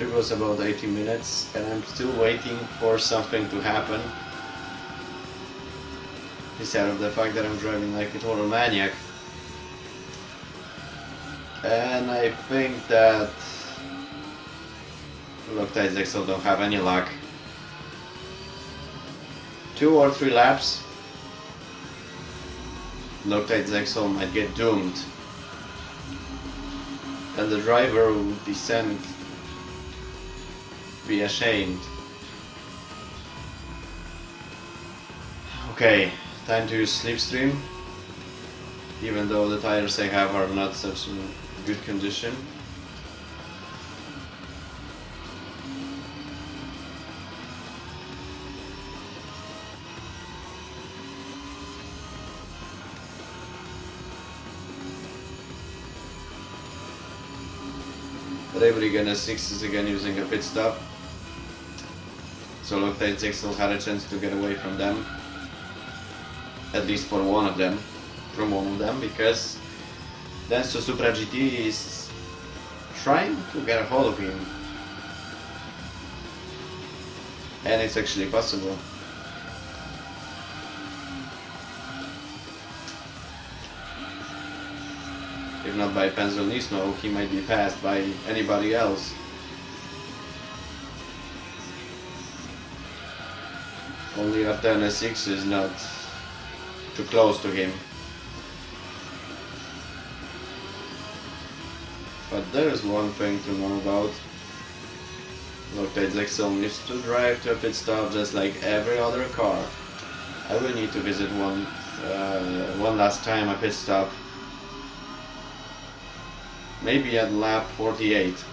trip was about 80 minutes and I'm still waiting for something to happen. Instead of the fact that I'm driving like a total maniac. And I think that Loctite Zexel don't have any luck. 2 or 3 laps, Loctite Zexel might get doomed. And the driver would be ashamed. Okay, time to use Slipstream, even though the tires I have are not such in good condition. Bravely Gunner 6 is again using a pit stop, so Loctite Zexel had a chance to get away from them, at least for one of them, because Denso Supra GT is trying to get a hold of him, and it's actually possible. If not by Pennsylvania, he might be passed by anybody else. Only after NS6 is not too close to him. But there is one thing to know about. Loctite Zexel needs to drive to a pit stop just like every other car. I will need to visit one last time a pit stop. Maybe at lap 48.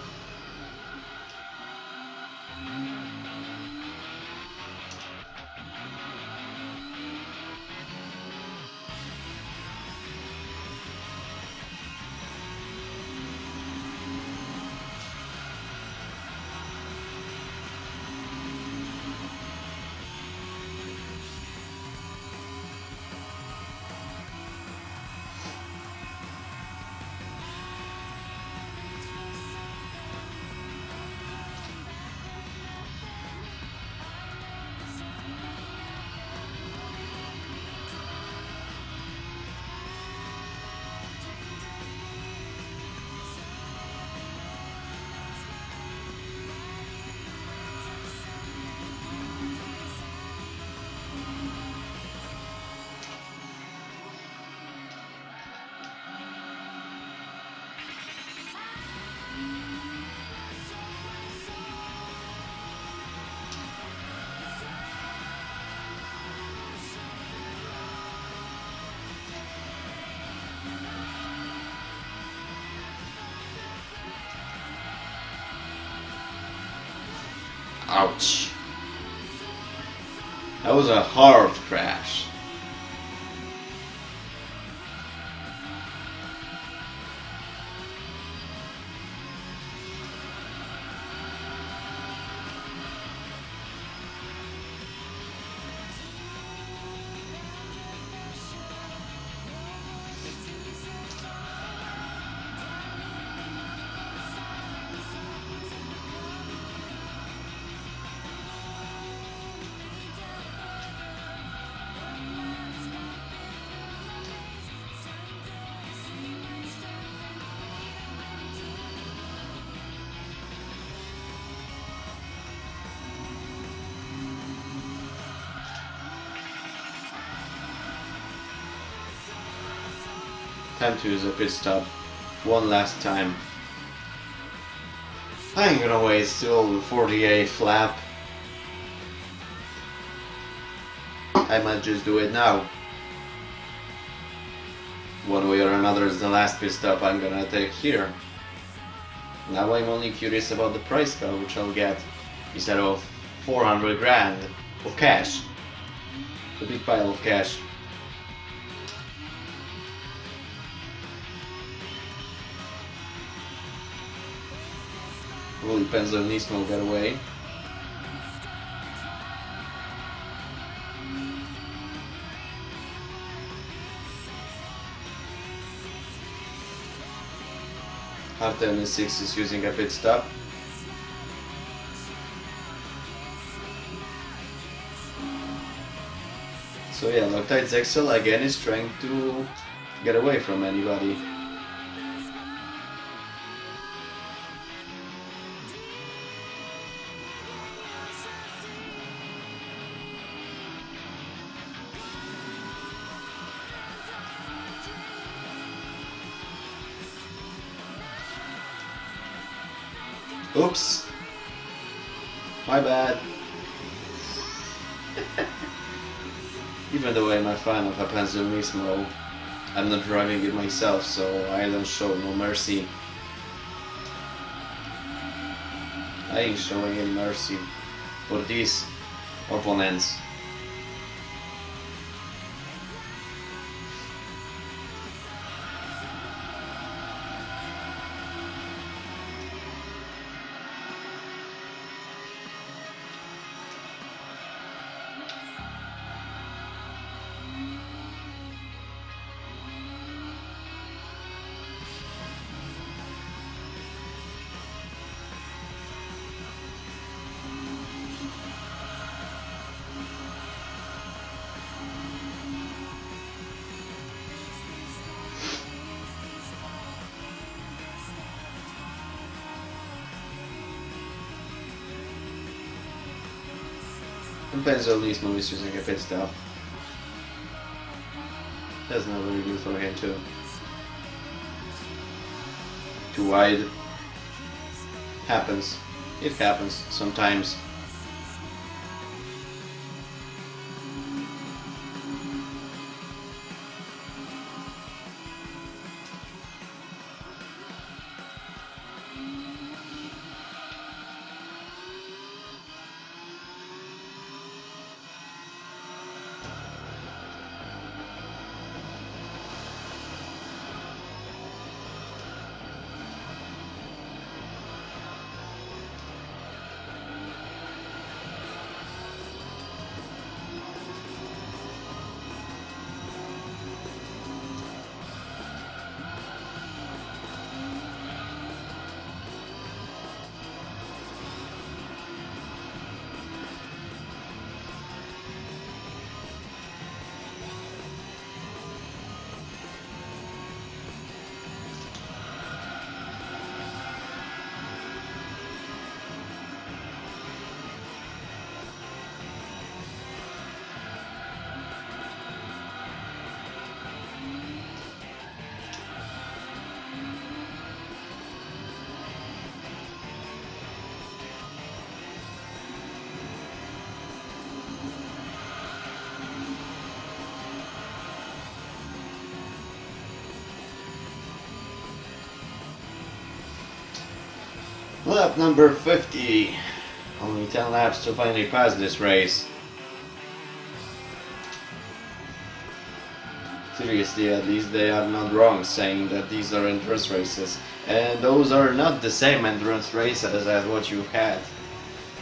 Ouch. That was a hard crash. Time to use a pit stop one last time. I ain't gonna wait till the 48th lap. I might just do it now. One way or another is the last pit stop I'm gonna take here. Now I'm only curious about the price car which I'll get instead of 400 grand of cash. A big pile of cash. Really depends on Nismo get away. After NS6 is using a pit stop. So yeah, Loctite Zexel again is trying to get away from anybody. Oops! My bad. Even though I'm a fan of a Gran Turismo, I'm not driving it myself, so I don't show no mercy. I ain't showing any mercy for these opponents. Depends on these movies using a pit stop. That's not very good for him too. Too wide. Happens. It happens sometimes. Lap number 50. Only 10 laps to finally pass this race. Seriously, at least they are not wrong saying that these are endurance races. And those are not the same endurance races as what you had.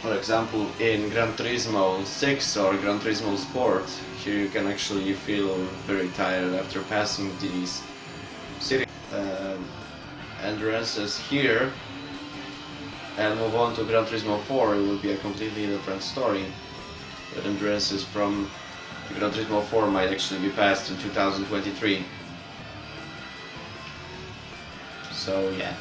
For example, in Gran Turismo 6 or Gran Turismo Sport, here you can actually feel very tired after passing these serious endurances here. And move on to Gran Turismo 4, it will be a completely different story. But endurances from Gran Turismo 4 might actually be passed in 2023. So yeah.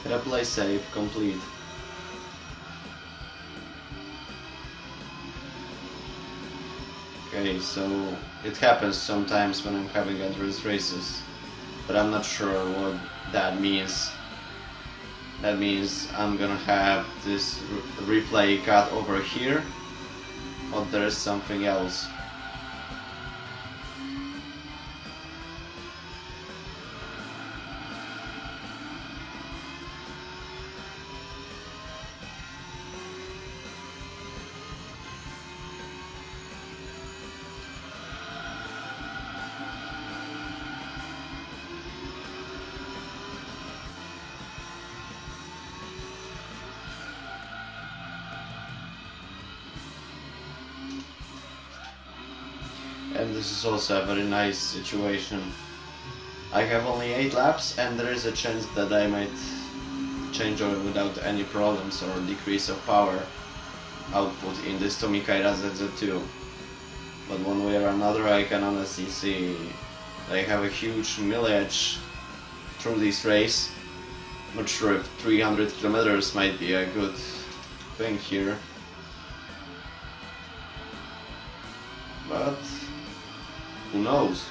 Replay save complete. Okay, so it happens sometimes when I'm having endurance races, but I'm not sure what that means. That means I'm gonna have this replay cut over here, or there's something else. And this is also a very nice situation. I have only 8 laps and there is a chance that I might change over without any problems or decrease of power output in this Tomikai ZZ2. But one way or another I can honestly see I have a huge mileage through this race. Not sure if 300 kilometers might be a good thing here. But who knows?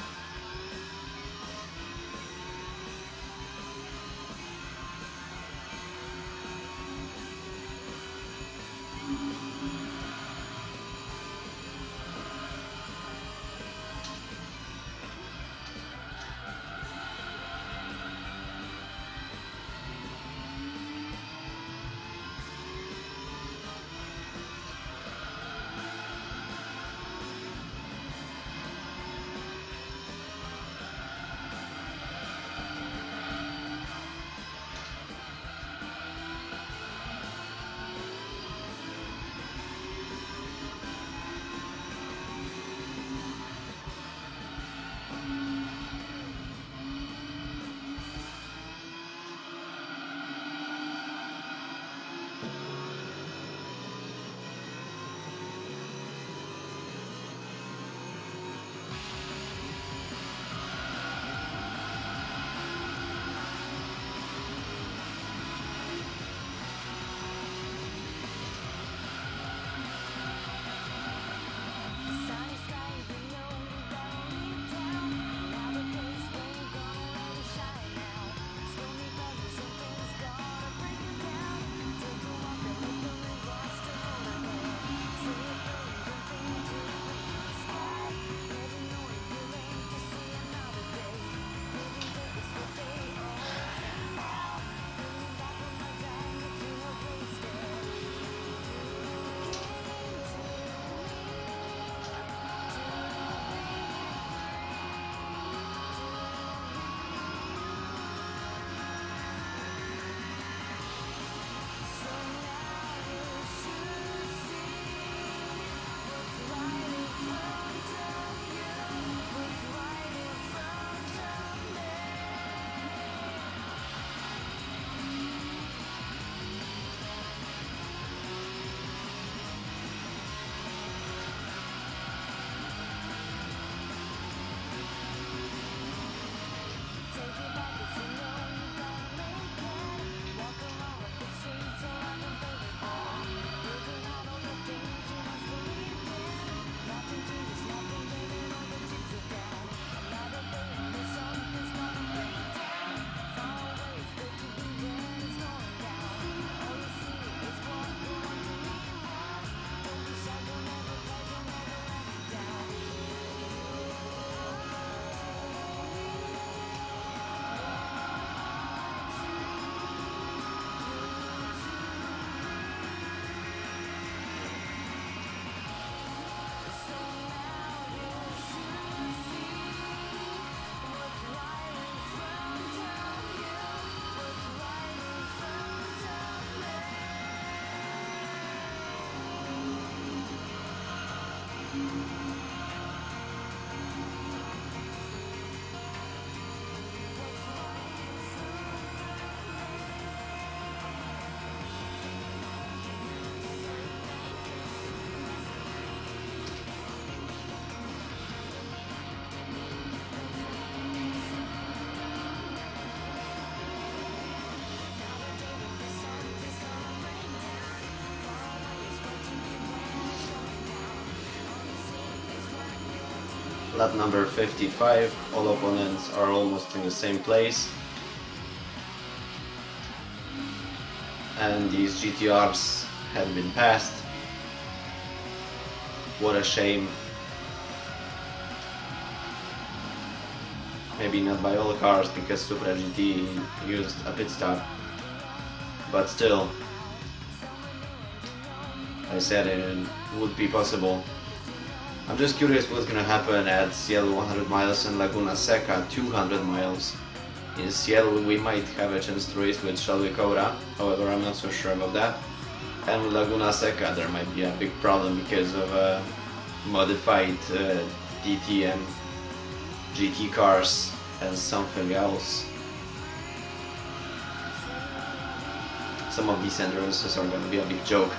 lap number 55, all opponents are almost in the same place. And these GTRs had been passed. What a shame. Maybe not by all cars because Supra GT used a pit stop, but still, I said it would be possible. I'm just curious what's gonna happen at Seattle 100 miles and Laguna Seca 200 miles. In Seattle we might have a chance to race with Shelby Cobra, however I'm not so sure about that. And with Laguna Seca there might be a big problem because of modified DTM GT cars and something else. Some of these endurances are gonna be a big joke.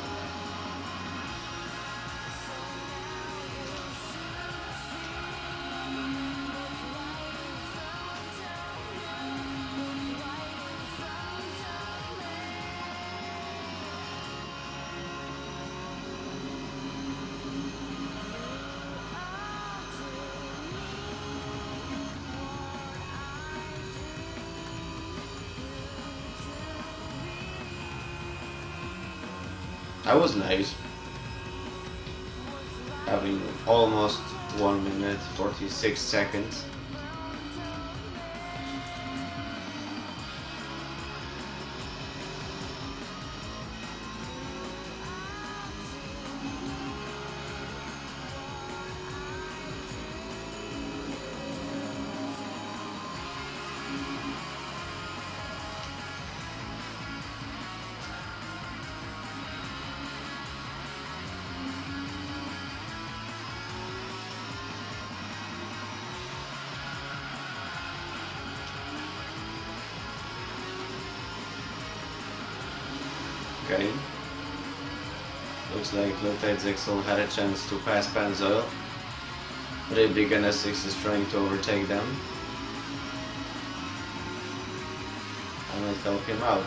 That was nice. Having almost 1 minute 46 seconds. Okay. Looks like Lotite Zexel had a chance to pass Panzoil. Rybrik and S6 is trying to overtake them. I might help him out.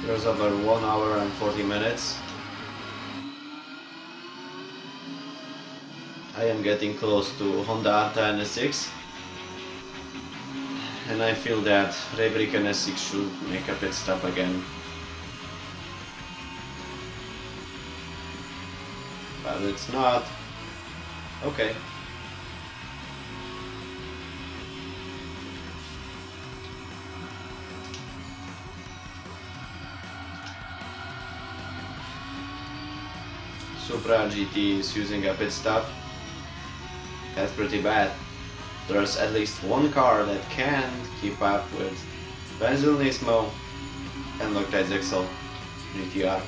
There's over 1 hour and 40 minutes. I am getting close to Honda Arta and S6. And I feel that Rybrik and S6 should make a pit stop again. But it's not. Okay. Supra GT is using a pit stop. That's pretty bad. There's at least one car that can keep up with Benzil Nismo and Lotite Zexel GTR.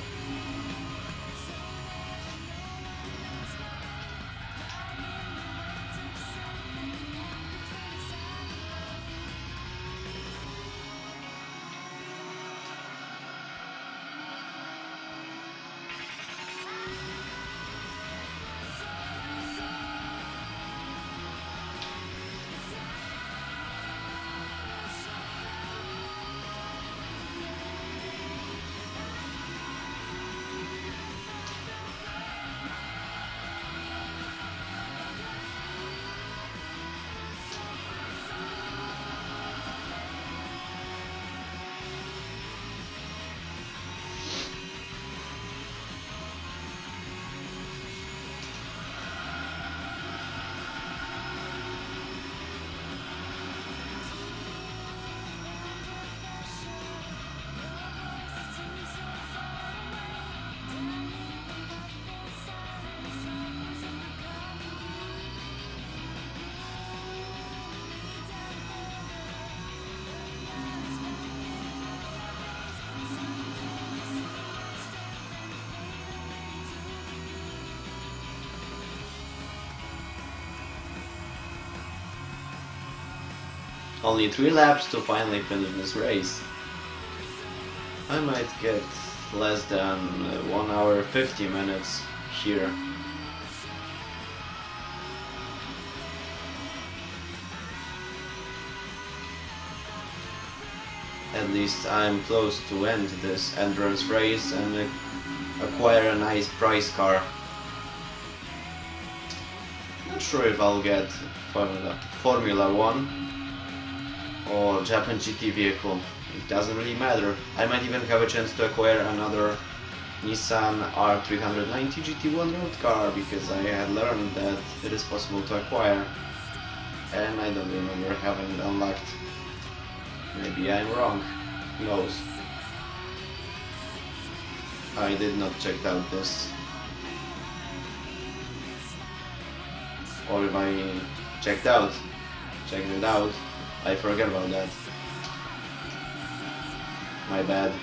Only 3 laps to finally finish this race. I might get less than 1 hour 50 minutes here. At least I'm close to end this endurance race and acquire a nice prize car. Not sure if I'll get Formula 1 or Japan GT vehicle. It doesn't really matter. I might even have a chance to acquire another Nissan R390 GT1 road car, because I had learned that it is possible to acquire, and I don't remember having it unlocked. Maybe I'm wrong. Who knows? I did not check out this. Or if I checked it out, I forget about that. My bad.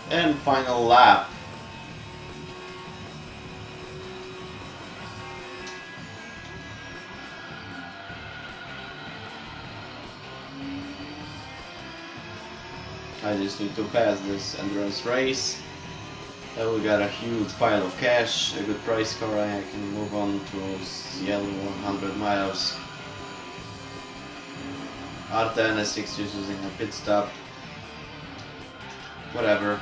And final lap. I just need to pass this endurance race. We got a huge pile of cash, a good price car. I can move on to Seattle 100 miles. Arta NS6 is using a pit stop. Whatever.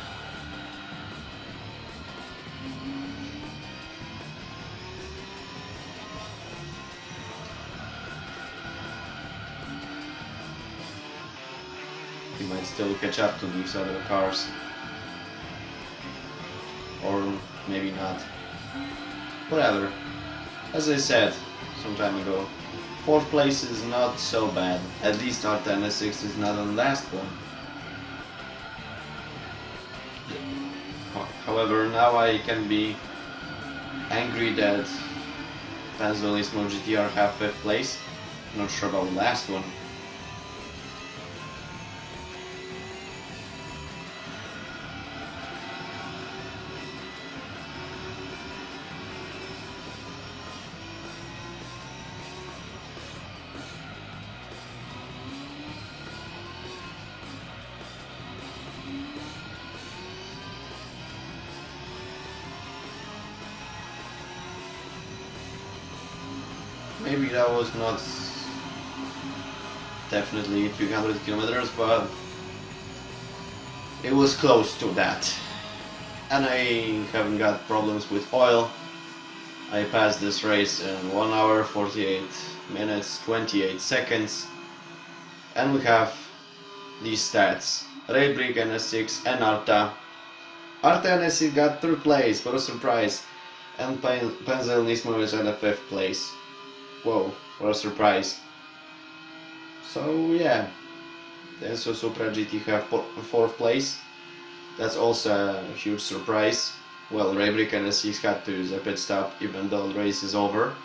We might still catch up to these other cars. Or maybe not. Whatever. As I said some time ago, 4th place is not so bad. At least our 10S6 is not on last one. However, now I can be angry that Gran Turismo GTR have 5th place. Not sure about the last one. maybe that was not definitely 300 kilometers, but it was close to that. And I haven't got problems with oil. I passed this race in 1 hour 48 minutes 28 seconds, and we have these stats. Raybrick, NS6 and Arta. Arta NS6 got 3rd place, what a surprise, and Penzel Nismo is at the 5th place. Whoa, what a surprise. So yeah, the Enso Supra GT have 4th place. That's also a huge surprise. Well, Raybrick NS6 had to use a pit stop even though the race is over.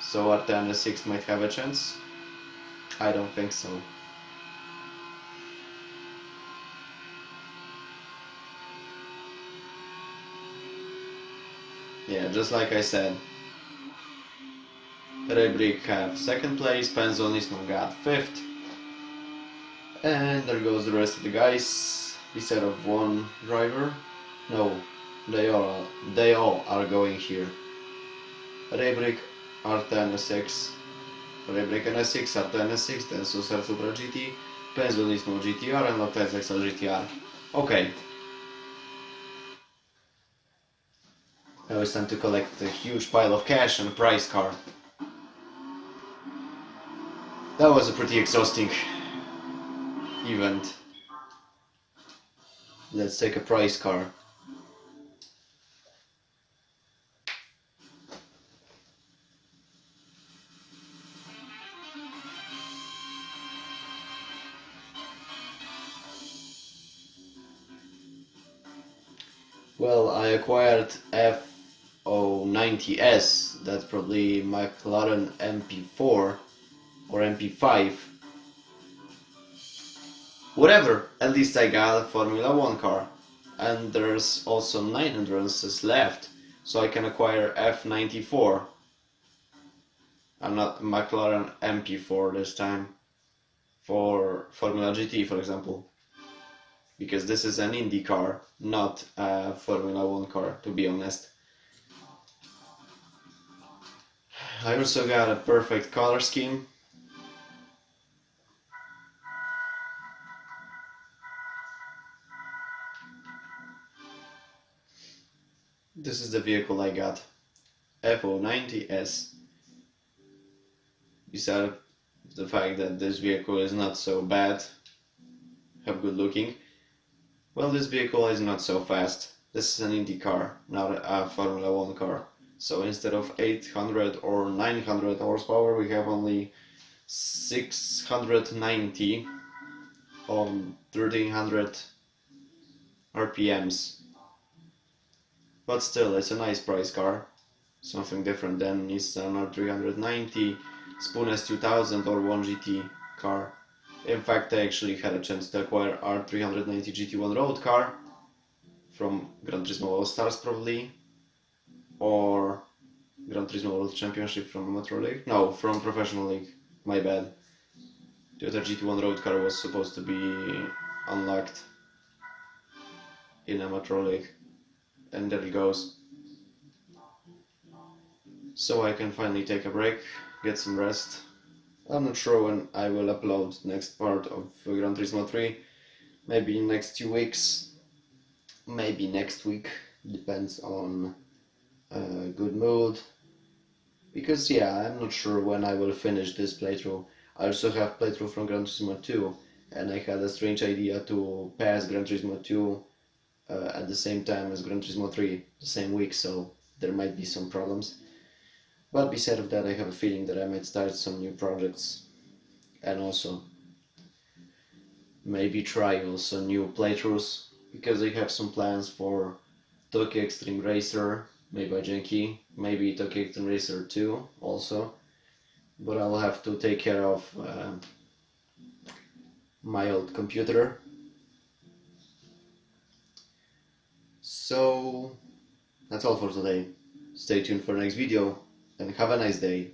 So Arta NS6 might have a chance? I don't think so. Yeah, just like I said, Raybrick have 2nd place, Penzel Nismo got 5th, and there goes the rest of the guys, instead of one driver. No, they all are going here. Raybrick, Arta NS6, Raybrick NS6, Arta NS6, then Susar Supra GT, Penzel Nismo GTR, and Lopez XL GTR. Okay. Now it's time to collect a huge pile of cash and a prize car. That was a pretty exhausting event. Let's take a prize car. Well, I acquired F090S, that's probably McLaren MP4 or MP5. Whatever, at least I got a Formula 1 car. And there's also 9 endurances left, so I can acquire F94. I'm not McLaren MP4 this time, for Formula GT for example. Because this is an Indy car, not a Formula 1 car, to be honest. I also got a perfect color scheme. This is the vehicle I got, F090S. Besides the fact that this vehicle is not so bad, have good looking, well, this vehicle is not so fast. This is an Indy car, not a Formula 1 car. So instead of 800 or 900 horsepower, we have only 690 or 1300 RPMs. But still, it's a nice price car. Something different than Nissan R390, Spoon S2000 or 1GT car. In fact, I actually had a chance to acquire R390 GT1 road car from Gran Turismo All Stars probably, or Gran Turismo World Championship from Amateur League. No, from Professional League, my bad. The other GT1 road car was supposed to be unlocked in Amateur League, and there it goes. So I can finally take a break, get some rest. I'm not sure when I will upload next part of Gran Turismo 3. Maybe in next 2 weeks, maybe next week, depends on good mood. Because yeah, I'm not sure when I will finish this playthrough. I also have playthrough from Gran Turismo 2, and I had a strange idea to pass Gran Turismo 2 at the same time as Gran Turismo 3, the same week, so there might be some problems. But beside of that, I have a feeling that I might start some new projects, and also maybe try also new playthroughs, because I have some plans for Tokyo Extreme Racer, made by Genki, maybe Tokyo Extreme Racer 2 also, but I'll have to take care of my old computer. So that's all for today. Stay tuned for the next video, and have a nice day.